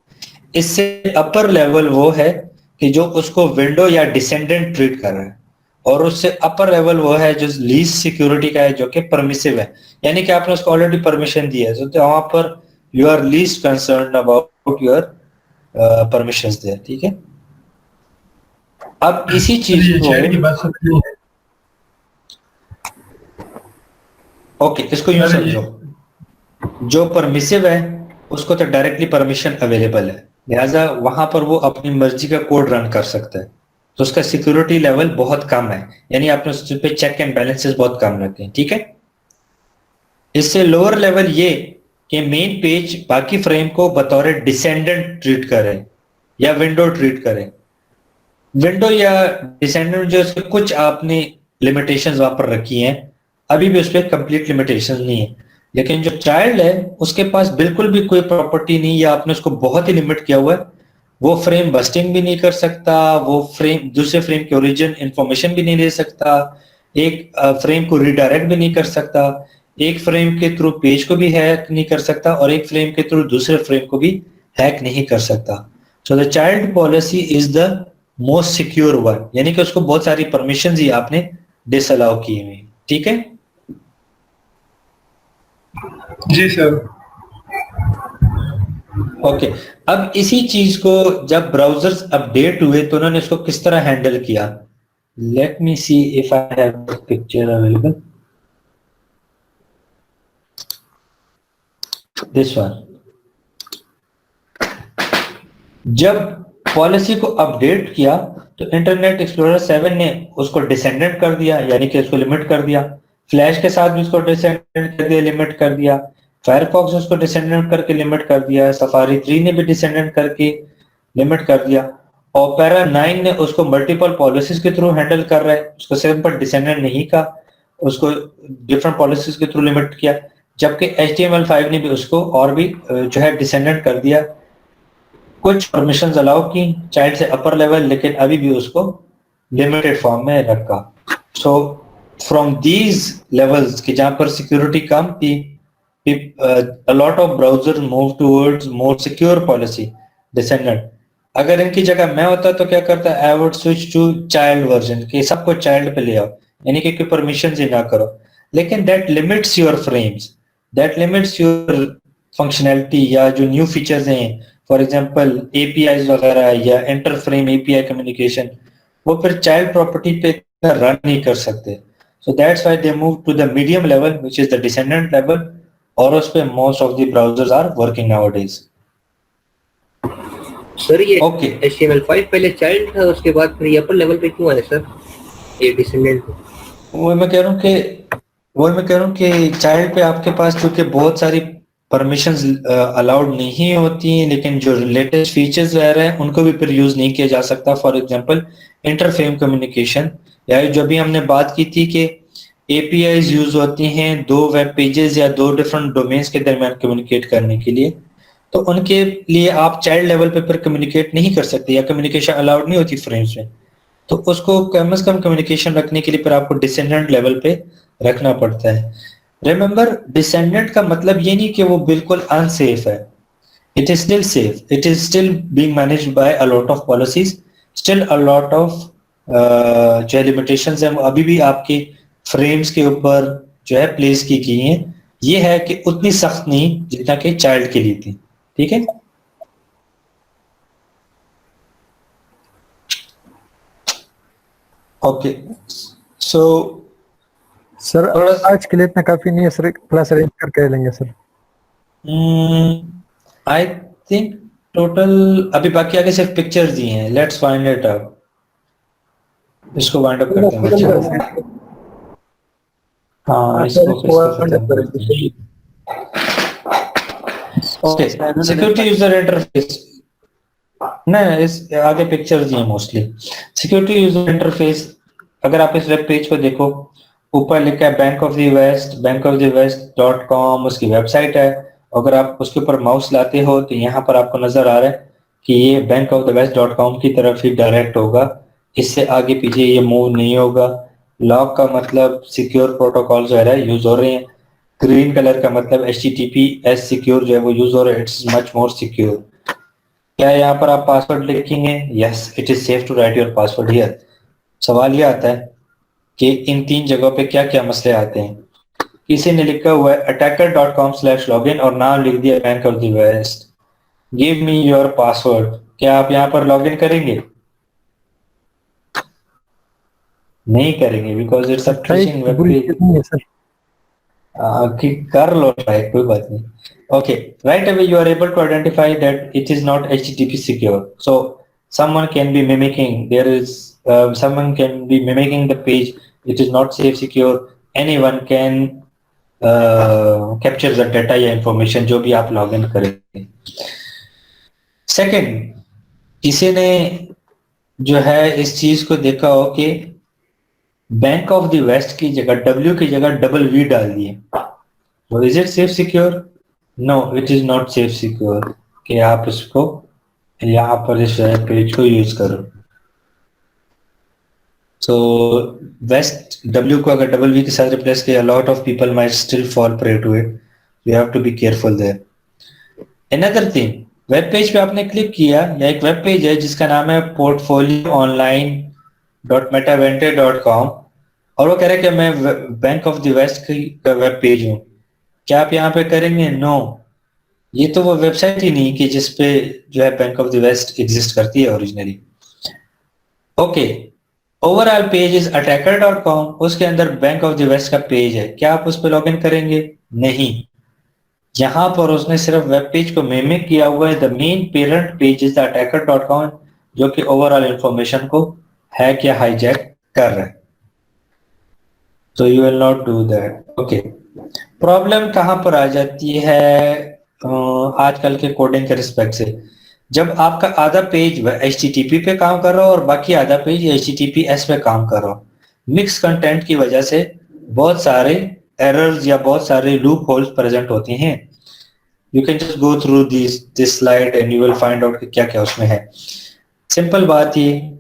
इससे अपर लेवल वो है कि जो उसको विंडो या डिसेंडेंट ट्रीट कर रहा है, और उससे अपर लेवल वो है जो लीस्ट सिक्योरिटी का है, जो कि परमिसिव है, यानी कि आपने उसको ऑलरेडी परमिशन दी है, तो वहां पर you are least concern about your permissions there. ठीक है, अब इसी चीज ये चैट की को बात सकती है। ओके, इसको यूं सर, ये- समझो, जो परमिसिव है उसको तो डायरेक्टली परमिशन अवेलेबल है, लिहाजा वहां पर वो अपनी मर्जी का कोड रन कर सकता है, तो उसका सिक्योरिटी लेवल बहुत कम है, यानी आपने उस पे चेक एंड बैलेंसेस बहुत कम रखे हैं। ठीक है, इससे लोअर लेवल ये कि मेन पेज बाकी फ्रेम को बतौर डिसेंडेंट ट्रीट करे या विंडो ट्रीट करे। विंडो या डिसेंडेंट जो उसके कुछ आपने लिमिटेशंस वहां पर रखी हैं, अभी भी उस पर कंप्लीट लिमिटेशंस नहीं है, लेकिन जो चाइल्ड है उसके पास बिल्कुल भी कोई प्रॉपर्टी नहीं, या आपने उसको बहुत ही लिमिट किया हुआ है। वो फ्रेम बस्टिंग भी नहीं कर सकता, वो फ्रेम दूसरे फ्रेम के ओरिजिन इंफॉर्मेशन भी नहीं ले सकता, एक फ्रेम को रिडायरेक्ट भी नहीं कर सकता, एक फ्रेम के थ्रू पेज को भी हैक नहीं कर सकता, और एक फ्रेम के थ्रू दूसरे फ्रेम को भी हैक नहीं कर सकता। So the child policy is the most secure one, यानी कि उसको बहुत सारी परमिशन ही आपने डिसअलाउ की हुई। ठीक है, जी सर। ओके। अब इसी चीज को जब ब्राउजर्स अपडेट हुए तो उन्होंने इसको किस तरह हैंडल किया? Let me see if I have picture available, this one. जब पॉलिसी को अपडेट किया तो इंटरनेट एक्सप्लोरर 7 ने उसको डिसेंडेंट कर दिया, यानी कि उसको लिमिट कर दिया। फ्लैश के साथ भी उसको डिसेंडेंट कर दिया, लिमिट कर दिया। फायरफॉक्स उसको डिसेंडेंट करके लिमिट कर दिया। सफारी 3 ने भी डिसेंडेंट करके लिमिट कर दिया। ओपेरा 9 ने उसको मल्टीपल पॉलिसीज के थ्रू हैंडल कर रहा है, उसको सिंपल डिसेंडेंट नहीं का, उसको डिफरेंट पॉलिसीज के थ्रू लिमिट किया। जबकि HTML5 ने भी उसको और भी जो है डिसेंडेंट कर दिया, कुछ परमिशंस अलाउ की चाइल्ड से अपर लेवल, लेकिन अभी भी उसको लिमिटेड फॉर्म में रखा। सो फ्रॉम दीज लेवल्स कि जहां पर सिक्योरिटी कम थी, a lot of browsers move towards more secure policy, descendant। अगर इनकी जगह मैं होता तो क्या करता, I would switch to child version, कि सबको चाइल्ड पे ले आओ, यानी कि कोई परमिशन ही ना करो। लेकिन that limits your frames, that limits your functionality, या जो न्यू फीचर्स हैं, फॉर एग्जांपल APIs वगैरह या इंटर फ्रेम API कम्युनिकेशन, वो फिर चाइल्ड प्रॉपर्टी पे रन नहीं कर सकते। So that's why they move to the medium level which is the descendant level, और उस पे most of the browsers are working nowadays. Sir ये ओके, HTML5 पहले चाइल्ड था, उसके बाद फिर ये अपर लेवल पे क्यों आए सर ये डिसेंडेंट? वो मैं कह रहा हूँ कि चाइल्ड पे आपके पास क्योंकि बहुत सारी परमिशंस अलाउड नहीं होती हैं, लेकिन जो लेटेस्ट फीचर्स वगैरह हैं उनको भी फिर यूज नहीं किया जा सकता। फॉर एग्जांपल इंटरफ्रेम कम्युनिकेशन, या जो भी हमने बात की थी कि APIs यूज होती हैं दो वेब पेजेस या दो डिफरेंट डोमेन्स के दरमियान कम्युनिकेट करने के लिए, तो उनके लिए आप चाइल्ड लेवल पे फिर कम्युनिकेट नहीं कर सकते, या कम्युनिकेशन अलाउड नहीं होती फ्रेम्स में, तो उसको कम से कम कम्युनिकेशन रखने के लिए फिर आपको डिसेंडेंट लेवल पे रखना पड़ता है। रिमेंबर, डिसेंडेंट का मतलब ये नहीं कि वो बिल्कुल अनसेफ है, it is still safe, it is still being managed by a lot of policies, still a lot of जो लिमिटेशंस हैं वो अभी भी आपके फ्रेम्स के ऊपर जो है प्लेस की गई हैं। ये है कि उतनी सख्त नहीं जितना कि चाइल्ड के लिए थी। ठीक है, ओके। सो सर आज के लिए इतना काफी नहीं है सर, क्लास अरेंज करके लेंगे सर। आई थिंक टोटल अभी बाकी आगे सिर्फ पिक्चर्स दिए हैं. Let's find it out. इसको वाइंड अप करते हैं बच्चे. हाँ, इसको फिर से खत्म करते हैं. Okay, security user interface. नहीं, इस आगे पिक्चर्स दिए मोस्टली. सिक्योरिटी यूजर इंटरफेस, अगर आप इस वेब पेज को देखो, ऊपर लिखा है Bank of the waste, bankofthewest.com उसकी वेबसाइट है. अगर आप उसके ऊपर माउस लाते हो तो यहाँ पर आपको नजर आ रहा है कि ये bankofthewest.com की तरफ ही डायरेक्ट होगा. इससे आगे पीछे ये मूव नहीं होगा. लॉक का मतलब सिक्योर प्रोटोकॉल जो है यूज हो रहे हैं. ग्रीन कलर का मतलब HTTPS सिक्योर जो है वो यूज हो रहा है. It's much more secure. क्या यहाँ पर आप पासवर्ड लिखेंगे? Yes, it is safe to write your password here. सवाल ये आता है कि इन 3 जगहों पे क्या क्या मसले आते हैं. किसी ने लिखा हुआ है attacker.com/login और नाम लिख दिया Bank of the West. Give me your password. क्या आप यहाँ पर लॉगिन करेंगे? नहीं करेंगे, because it's a phishing web page. कर लो ट्राई, कोई बात नहीं. Okay, right away you are able to identify that it is not HTTP secure. So someone can be mimicking. Someone can be mimicking the page. It is not safe, secure. Anyone can capture the data या information जो भी आप login करेंगे. Second, किसी ने जो है इस चीज को देखा हो कि बैंक ऑफ द वेस्ट की जगह W की जगह $V डाल दिए. So is it safe, secure? No, it is not safe, secure. कि आप इसको यहाँ पर इस पेज को यूज करो. So West W को अगर W के साथ रिप्लेस किया, lot of people might still fall prey to it. You have to be careful there. Another thing, web page पे आपने क्लिक किया या एक वेब पेज है जिसका नाम है portfolioonline.metavente.com और वो कह रहा है कि मैं बैंक ऑफ द वेस्ट का वेब पेज हूँ. क्या आप यहाँ पे करेंगे? नो. ये तो वो वेबसाइट ही नहीं कि जिसपे जो है Bank of the West exist करती है originally. Okay, overall page is attacker.com. उसके अंदर बैंक ऑफ द वेस्ट का पेज है. क्या आप उस पर लॉगिन करेंगे? नहीं. यहाँ पर उसने सिर्फ वेब पेज को मिमिक किया हुआ है. The main parent page is attacker.com जो कि ओवरऑल इंफॉर्मेशन को हैक या हाईजैक कर रहा है. So you will not do that. Okay. Problem कहाँ पर आ जाती है आजकल के कोडिंग के रिस्पेक्ट से? जब आपका आधा पेज HTTP पे काम कर रहा हो और बाकी आधा पेज HTTPS पे काम कर रहा हो. मिक्स कंटेंट की वजह से बहुत सारे एरर्स या बहुत सारे लूप होल्स प्रेजेंट होते हैं. You can just go through this slide and you will find out क्या क्या उसमें है. सिंपल बात ये,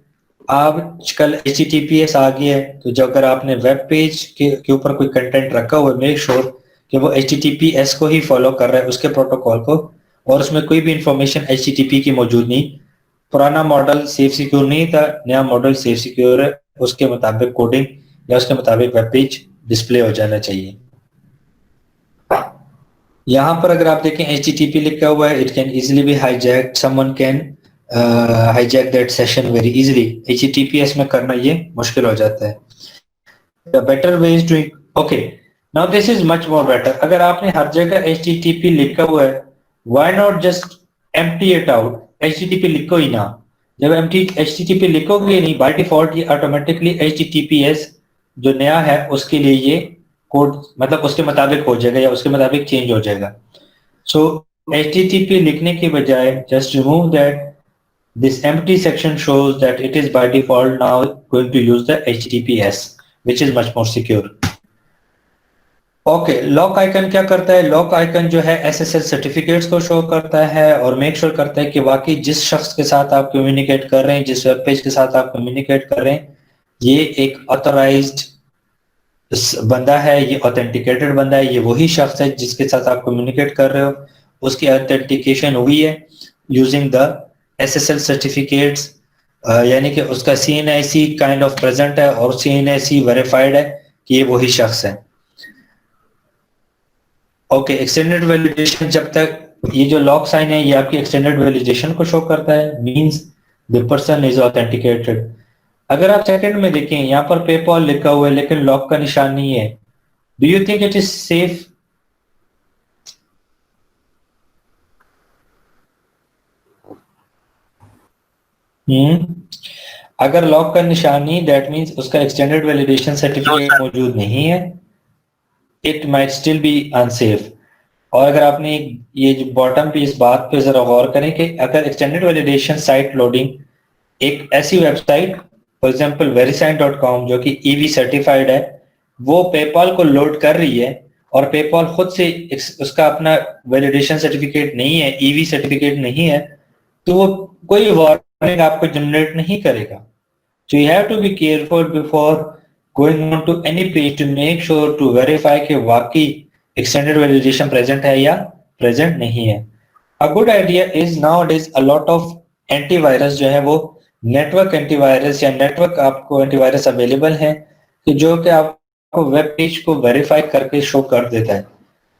आजकल HTTPS आ गया है तो जब अगर आपने वेब पेज के ऊपर कोई कंटेंट रखा हुआ है, मेक श्योर कि वो HTTPS को ही फॉलो कर रहा है, उसके प्रोटोकॉल को, और उसमें कोई भी इंफॉर्मेशन HTTP की मौजूद नहीं. पुराना मॉडल सेफ सिक्योर नहीं था, नया मॉडल सेफ सिक्योर है. उसके मुताबिक कोडिंग या उसके मुताबिक वेब पेज डिस्प्ले हो जाना चाहिए. यहाँ पर अगर आप देखें HTTP लिखा हुआ है. It can easily be hijacked. Someone can hijack that session very easily. HTTPS में करना ये मुश्किल हो जाता है. The better way is to okay. Now this is much more better. अगर आपने हर जगह HTTP लिखा हुआ है, why not just empty it out? HTTP लिखो ही ना. जब HTTP लिखोगे नहीं, by default ये automatically HTTPS जो नया है उसके लिए ये कोड मतलब उसके मुताबिक हो जाएगा या उसके मुताबिक चेंज हो जाएगा. So HTTP लिखने के बजाय just remove that. This empty section shows that it is by default now going to use the HTTPS, which is much more secure. Okay, lock icon क्या करता है? लॉक आइकन जो है SSL सर्टिफिकेट्स को show करता है और make sure करता है कि वाकई जिस शख्स के साथ आप कम्युनिकेट कर रहे हैं, जिस वेब पेज के साथ आप कम्युनिकेट कर रहे हैं, ये एक ऑथराइज्ड बंदा है, ये ऑथेंटिकेटेड बंदा है, ये वही शख्स है जिसके साथ आप कम्युनिकेट कर रहे हो. उसकी ऑथेंटिकेशन हुई है यूजिंग द SSL सर्टिफिकेट्स, यानी कि उसका CNIC काइंड ऑफ प्रेजेंट है और CNIC वेरीफाइड है कि ये वही शख्स है. ओके, एक्सटेंडेड वैलिडेशन, जब तक ये जो लॉक साइन है ये आपकी एक्सटेंडेड वैलिडेशन को शो करता है, means the person is authenticated. अगर आप सेकंड में देखें यहाँ पर पेपॉल लिखा हुआ है लेकिन लॉक का निशान नहीं है. Do you think it is safe? अगर लॉक का निशानी दैट मीन्स उसका एक्सटेंडेड वैलिडेशन सर्टिफिकेट मौजूद नहीं है, it might still be unsafe. और अगर आपने ये जो बॉटम पे इस बात पे जरा गौर करें कि अगर एक्सटेंडेड वैलिडेशन साइट लोडिंग एक ऐसी वेबसाइट फॉर एग्जांपल verisign.com जो कि ईवी सर्टिफाइड है, वो पेपाल को लोड कर रही है और पेपाल खुद से उसका अपना वैलिडेशन सर्टिफिकेट नहीं है, ईवी सर्टिफिकेट नहीं है, तो वो कोई वार्निंग आपको जनरेट नहीं करेगा। So you have to be careful before going on to any page to make sure to verify कि वाकई extended validation present है या present नहीं है। A good idea is nowadays a lot of antivirus जो है वो network antivirus या network आपको antivirus available है कि जो कि आपको वेब पेज को verify करके शो कर देता है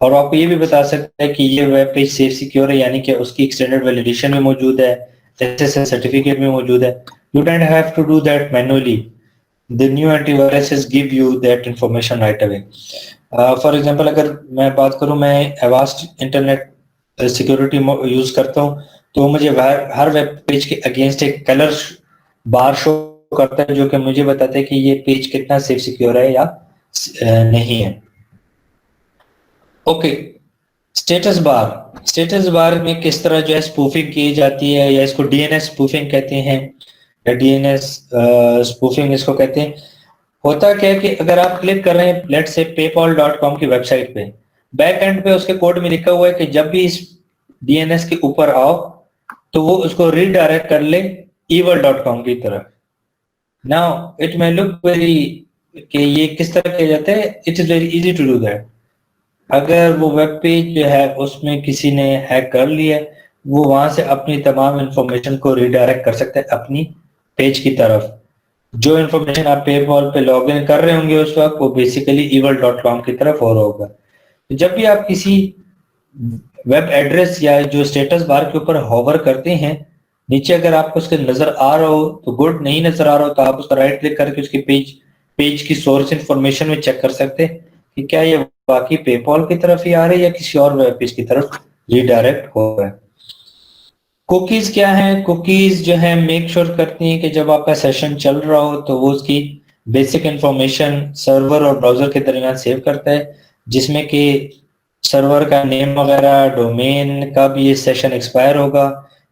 और आपको ये भी बता सकता है कि ये वेब पेज सेफ सिक्योर है, यानी कि उसकी extended validation में मौजूद है, SSL सर्टिफिकेट में मौजूद है। You don't have to do that manually. The new antiviruses give you that information right away. For example, अगर मैं बात करूं, मैं Avast इंटरनेट सिक्योरिटी यूज करता हूं, तो मुझे हर वेब पेज के अगेंस्ट एक कलर बार शो करता है जो कि मुझे बताता है कि ये पेज कितना सेफ सिक्योर है या नहीं है। ओके, स्टेटस बार में किस तरह जो है स्पूफिंग की जाती है, या इसको डीएनएस स्पूफिंग कहते हैं, या डीएनएस स्पूफिंग इसको कहते हैं। होता क्या है कि अगर आप क्लिक कर रहे हैं लेट से paypal.com की वेबसाइट पे, बैक एंड पे उसके कोड में लिखा हुआ है कि जब भी इस डीएनएस के ऊपर आओ तो वो उसको रीडायरेक्ट कर ले evil.com की तरफ। Now it may look very कि ये किस तरह किया जाता है, it is very easy to do that. अगर वो वेब पेज जो है उसमें किसी ने हैक कर लिया, वो वहां से अपनी तमाम इंफॉर्मेशन को रीडायरेक्ट कर सकता है अपनी पेज की तरफ। जो इंफॉर्मेशन आप पेपॉल पे लॉग इन कर रहे होंगे उस वक्त वो बेसिकली evil.com की तरफ हो रहा होगा। तो जब भी आप किसी वेब एड्रेस या जो स्टेटस बार के ऊपर होवर करते हैं, नीचे अगर आपको उसके नजर आ रहा हो तो गुड, नहीं नजर आ रहा हो तो आप उसका राइट क्लिक करके उसकी पेज की सोर्स इंफॉर्मेशन में चेक कर सकते हैं कि क्या ये बाकी पेपॉल की तरफ ही आ रही है या किसी और वेब पेज की तरफ रीडायरेक्ट हो रहा है। कुकीज क्या है? कुकीज जो है मेक श्योर करती हैं कि जब आपका सेशन चल रहा हो तो वो उसकी बेसिक इंफॉर्मेशन सर्वर और ब्राउजर के दरमियान सेव करता है, जिसमें कि सर्वर का नेम वगैरह, डोमेन का भी ये सेशन एक्सपायर होगा,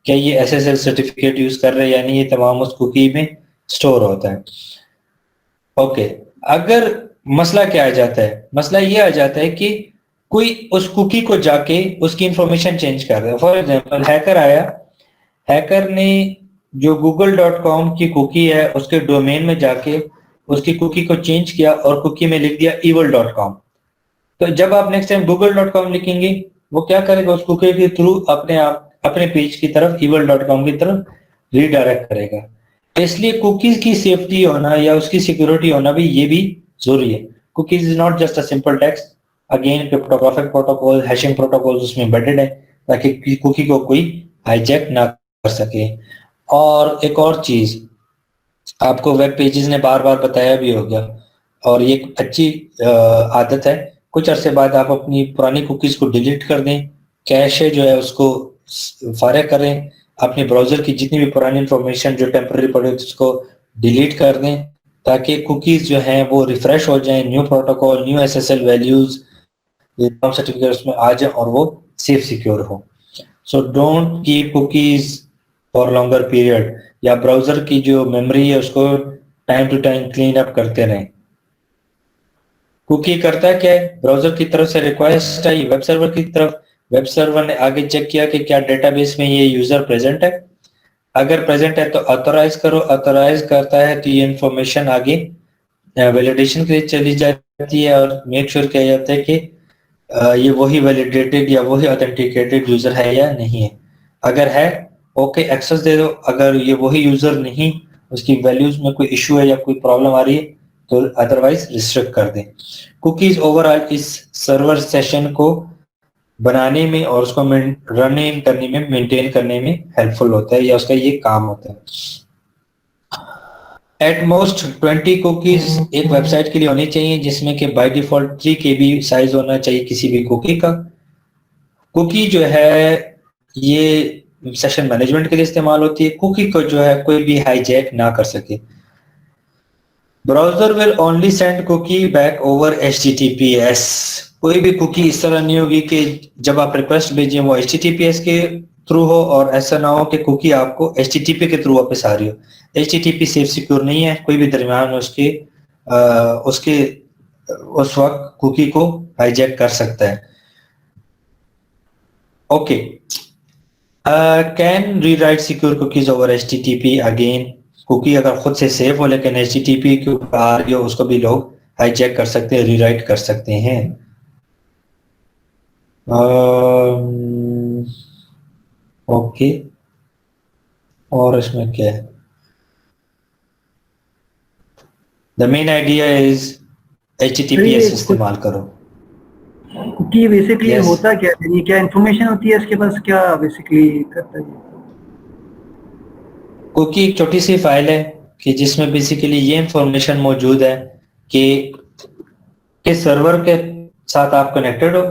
क्या ये एसएसएल सर्टिफिकेट यूज कर रहे हैं, यानी ये तमाम उस कुकी में स्टोर होता है। ओके, अगर मसला क्या आ जाता है? मसला ये आ जाता है कि कोई उस कुकी को जाके उसकी इंफॉर्मेशन चेंज कर रहा है। फॉर एग्जांपल हैकर आया, हैकर ने जो google.com की कुकी है उसके डोमेन में जाके उसकी कुकी को चेंज किया और कुकी में लिख दिया evil.com। तो जब आप नेक्स्ट टाइम google.com लिखेंगे वो क्या करेगा, उस कुकी के थ्रू अपने पेज की तरफ evil.com की तरफ रीडायरेक्ट करेगा। तो इसलिए कुकीज की सेफ्टी होना या उसकी सिक्योरिटी होना भी ये भी जरूरी है। Cookies is not just a simple text, again cryptographic protocol, hashing protocols उसमें एम्बेडेड है ताकि कुकी को कोई हाईजैक ना कर सके। और एक और चीज आपको वेब पेजेस ने बार बार बताया भी होगा, और ये एक अच्छी आदत है, कुछ अरसे बाद आप अपनी पुरानी कुकीज को डिलीट कर दें, कैश जो है उसको फारिग करें, अपने ब्राउजर की जितनी भी पुरानी इंफॉर्मेशन जो टेम्पररी पड़ी है उसको डिलीट कर दें ताकि कुकीज जो हैं वो रिफ्रेश हो जाएं, new protocol, new SSL values, certificate उसमें आ जाए और वो सेफ सिक्योर हो। So don't keep cookies for longer period, या ब्राउजर की जो मेमोरी है उसको time to time clean up करते रहें। कुकी करता क्या है, ब्राउजर की तरफ से रिक्वेस्ट आई वेब सर्वर की तरफ, वेब सर्वर ने आगे चेक किया कि क्या डेटाबेस में ये यूजर प्रेजेंट है, अगर प्रेजेंट है तो ऑथोराइज करो, ऑथोराइज करता है तो ये इंफॉर्मेशन आगे वैलिडेशन के लिए चली जाती है और मेक श्योर किया जाता है कि ये वही वैलिडेटेड या वही ऑथेंटिकेटेड यूजर है या नहीं है। अगर है ओके एक्सेस दे दो, अगर ये वही यूजर नहीं, उसकी वैल्यूज में कोई इशू है या कोई प्रॉब्लम आ रही है तो अदरवाइज रिस्ट्रिक्ट कर दें। कुकीज ओवरऑल इस सर्वर सेशन को बनाने में और उसको रनिंग करने में, मेंटेन करने में हेल्पफुल होता है, या उसका ये काम होता है। एट मोस्ट 20 कुकीज एक वेबसाइट के लिए होनी चाहिए, जिसमें कि बाय डिफॉल्ट 3 KB साइज होना चाहिए किसी भी कुकी का। कुकी जो है ये सेशन मैनेजमेंट के लिए इस्तेमाल होती है। कुकी को जो है कोई भी हाईजैक ना कर सके। Browser will only send cookie back over HTTPS। कोई भी कुकी इस तरह नहीं होगी कि जब आप रिक्वेस्ट भेजिए वो HTTPS के थ्रू हो, और ऐसा ना हो कि कुकी आपको HTTP के थ्रू वापस आ रही हो। HTTP सेफ सिक्योर नहीं है, कोई भी दरमियान में उसके उस वक्त कुकी को हाईजैक कर सकता है। Okay, can rewrite secure cookies over HTTP। Again, cookie अगर खुद से सेफ हो लेकिन HTTP के ऊपर आ रही हो, उसको भी लोग हाईजैक कर सकते हैं, रीराइट कर सकते हैं। ओके, और इसमें क्या है? The main idea is HTTPS इस्तेमाल करो। Cookie basically Yes. होता क्या है? ये क्या इन्फॉर्मेशन होती है इसके पास, क्या बेसिकली करता है? कुकी एक छोटी सी फाइल है कि जिसमें बेसिकली ये इंफॉर्मेशन मौजूद है कि सर्वर के साथ आप कनेक्टेड हो,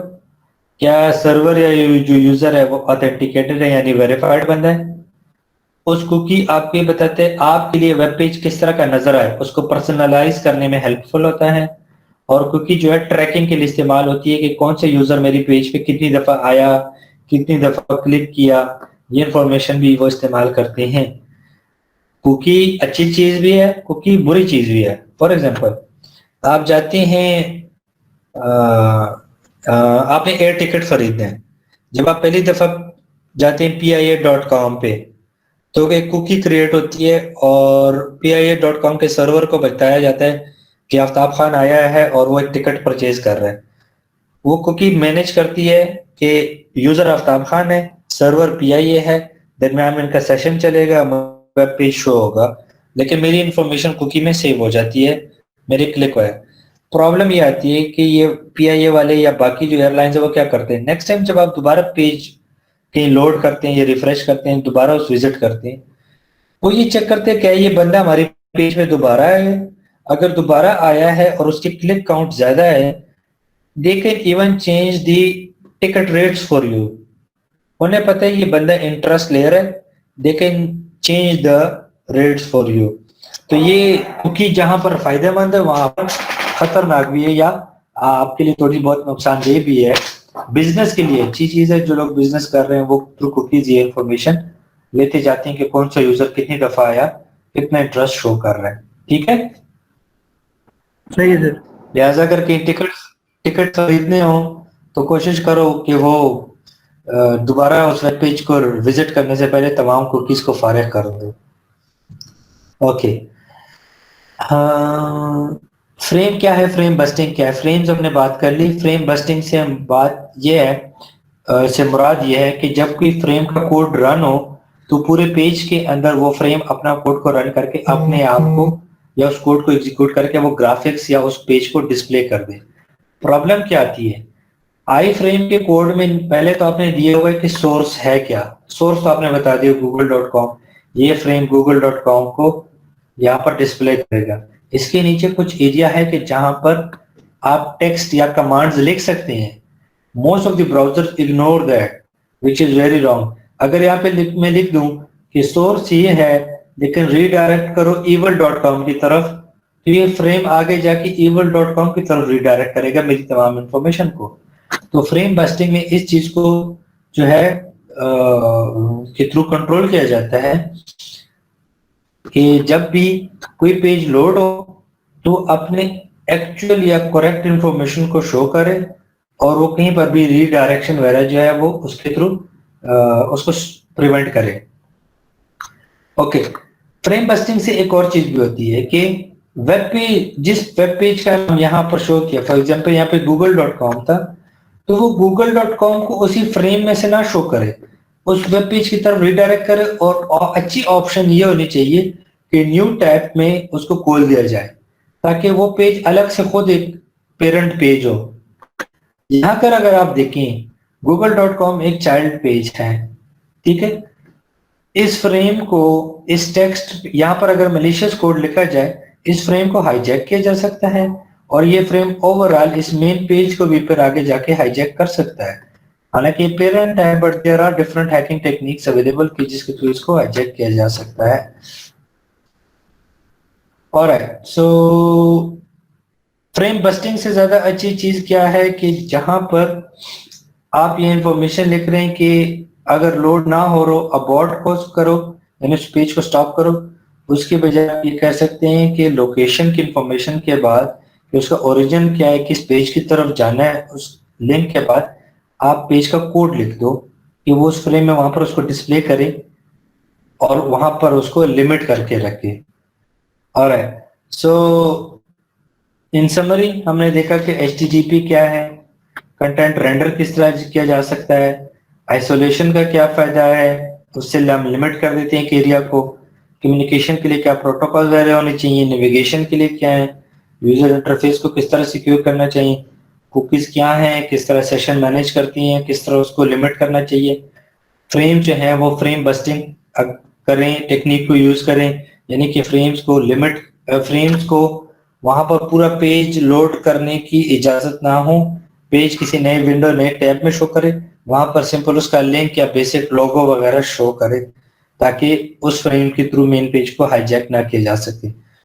क्या सर्वर या जो यूजर है वो ऑथेंटिकेटेड है यानी वेरीफाइड बंदा है। उस कुकी आपको ये बताते हैं आपके लिए वेब पेज किस तरह का नजर आए, उसको पर्सनलाइज करने में हेल्पफुल होता है। और कुकी जो है ट्रैकिंग के लिए इस्तेमाल होती है कि कौन से यूजर मेरी पेज पे कितनी दफा आया, कितनी दफा क्लिक किया, ये इंफॉर्मेशन भी वो इस्तेमाल करते हैं। कुकी अच्छी चीज भी है, कुकी बुरी चीज भी है। फॉर एग्जांपल, आप जाते हैं आपने एयर टिकट खरीदना है, जब आप पहली दफा जाते हैं PIA.com पे तो एक कुकी क्रिएट होती है और PIA.com के सर्वर को बताया जाता है कि आफ्ताब खान आया है और वो एक टिकट परचेज कर रहा है। वो कुकी मैनेज करती है कि यूजर आफ्ताब खान है, सर्वर PIA है, दरमियान में इनका सेशन चलेगा, वेब पेज शो होगा, लेकिन मेरी इंफॉर्मेशन कुकी में सेव हो जाती है, मेरे क्लिक हुआ है। प्रॉब्लम ये आती है कि ये PIA वाले या बाकी जो एयरलाइंस है वो क्या करते हैं, नेक्स्ट टाइम जब आप दोबारा पेज कहीं लोड करते हैं या रिफ्रेश करते हैं, दोबारा उस विजिट करते हैं, वो ये चेक करते हैं क्या ये बंदा हमारे पेज में दोबारा है। अगर दोबारा आया है और उसकी क्लिक काउंट ज्यादा है, they can even change the ticket rates for you. उन्हें पता है ये बंदा इंटरेस्ट ले रहा है, they can change the rates for you. तो ये कुकी जहां पर फायदेमंद है वहां पर खतरनाक भी है, या आपके लिए थोड़ी बहुत नुकसानदेह भी है। बिजनेस के लिए अच्छी चीज है, जो लोग बिजनेस कर रहे हैं वो थ्रू कुकीज ये इंफॉर्मेशन लेते जाते हैं कि कौन सा यूजर कितनी दफा आया, कितना इंटरेस्ट शो कर रहा है। ठीक है, सही है सर। लिहाजा अगर कहीं टिकट खरीदने हो तो कोशिश करो कि वो दोबारा उस वेब पेज को विजिट करने से पहले तमाम कुकीज को फारिग कर दो। ओके, फ्रेम क्या है, फ्रेम बस्टिंग क्या है? फ्रेम्स हमने बात कर ली। फ्रेम बस्टिंग से हम बात ये है, से मुराद ये है कि जब कोई फ्रेम का कोड रन हो तो पूरे पेज के अंदर वो फ्रेम अपना कोड को रन करके अपने आप को या उस कोड को एग्जीक्यूट करके वो ग्राफिक्स या उस पेज को डिस्प्ले कर दे। प्रॉब्लम क्या आती है, आई फ्रेम के कोड में पहले तो आपने दिया हुआ है कि सोर्स है क्या, सोर्स तो आपने बता दिया google.com, ये फ्रेम google.com को यहाँ पर डिस्प्ले करेगा। इसके नीचे कुछ एरिया है कि जहां पर आप टेक्स्ट या कमांड्स लिख सकते हैं। Most of the browsers ignore that, which is very wrong. अगर यहाँ पे मैं लिख दूं कि सोर्स ये है लेकिन रीडायरेक्ट करो evil.com की तरफ, तो ये फ्रेम आगे जाके evil.com की तरफ रीडायरेक्ट करेगा मेरी तमाम इंफॉर्मेशन को। तो फ्रेम बस्टिंग में इस चीज को जो है के थ्रू कंट्रोल किया जाता है कि जब भी कोई पेज लोड हो तो अपने एक्चुअल या करेक्ट इंफॉर्मेशन को शो करे और वो कहीं पर भी रीडायरेक्शन वगैरह जो है वो उसके थ्रू उसको प्रिवेंट करे। ओके, फ्रेम बस्टिंग से एक और चीज भी होती है कि वेब पेज, जिस वेब पेज का हम यहाँ पर शो किया, फॉर एग्जांपल यहाँ पे google.com था, तो वो google.com को उसी फ्रेम में से ना शो करे, उस वेब पेज की तरफ रीडायरेक्ट करे। और अच्छी ऑप्शन ये होनी चाहिए कि न्यू टैब में उसको खोल दिया जाए ताकि वो पेज अलग से खुद एक पेरेंट पेज हो। यहाँ पर अगर आप देखें google.com एक चाइल्ड पेज है, ठीक है। इस फ्रेम को, इस टेक्स्ट यहाँ पर अगर मलिशियस कोड लिखा जाए, इस फ्रेम को हाईजैक किया जा सकता है और ये फ्रेम ओवरऑल इस मेन पेज को भी फिर आगे जाके हाईजैक कर सकता है। हालांकि पेरेंट है but there are different hacking techniques available कि जिसके थ्रू इसको हाईजैक किया जा सकता है। ऑलराइट, सो फ्रेम बस्टिंग से ज्यादा अच्छी चीज क्या है कि जहां पर आप ये इंफॉर्मेशन लिख रहे हैं कि अगर लोड ना हो रहा अबॉर्ट को करो, यानी उस पेज को स्टॉप करो, उसके बजाय आप ये कह सकते हैं कि लोकेशन की इंफॉर्मेशन के बाद कि उसका ओरिजिन क्या है, किस पेज की तरफ जाना है, उस लिंक के बाद आप पेज का कोड लिख दो कि वो उस फ्रेम में वहां पर उसको डिस्प्ले करे और वहां पर उसको लिमिट करके रखे। ऑलराइट, सो इन समरी हमने देखा कि HTTP क्या है, कंटेंट रेंडर किस तरह किया जा सकता है, आइसोलेशन का क्या फायदा है, उससे हम लिमिट कर देते हैं कि एरिया को, कम्युनिकेशन के लिए क्या प्रोटोकॉल वगैरह होने चाहिए, नेविगेशन के लिए क्या है, यूजर इंटरफेस को किस तरह सिक्योर करना चाहिए, कुकीज क्या हैं, किस तरह सेशन मैनेज करती हैं, किस तरह उसको लिमिट करना चाहिए, फ्रेम जो है वो फ्रेम बस्टिंग करें, टेक्निक को यूज करें, यानी कि फ्रेम्स को लिमिट, फ्रेम्स को वहां पर पूरा पेज लोड करने की इजाजत ना हो, पेज किसी नए विंडो नए टैब में शो करे, वहां पर सिंपल उसका लिंक या बेसिक लोगो वगैरह शो करे ताकि उस फ्रेम के थ्रू मेन पेज को हाईजैक ना किया जा सके।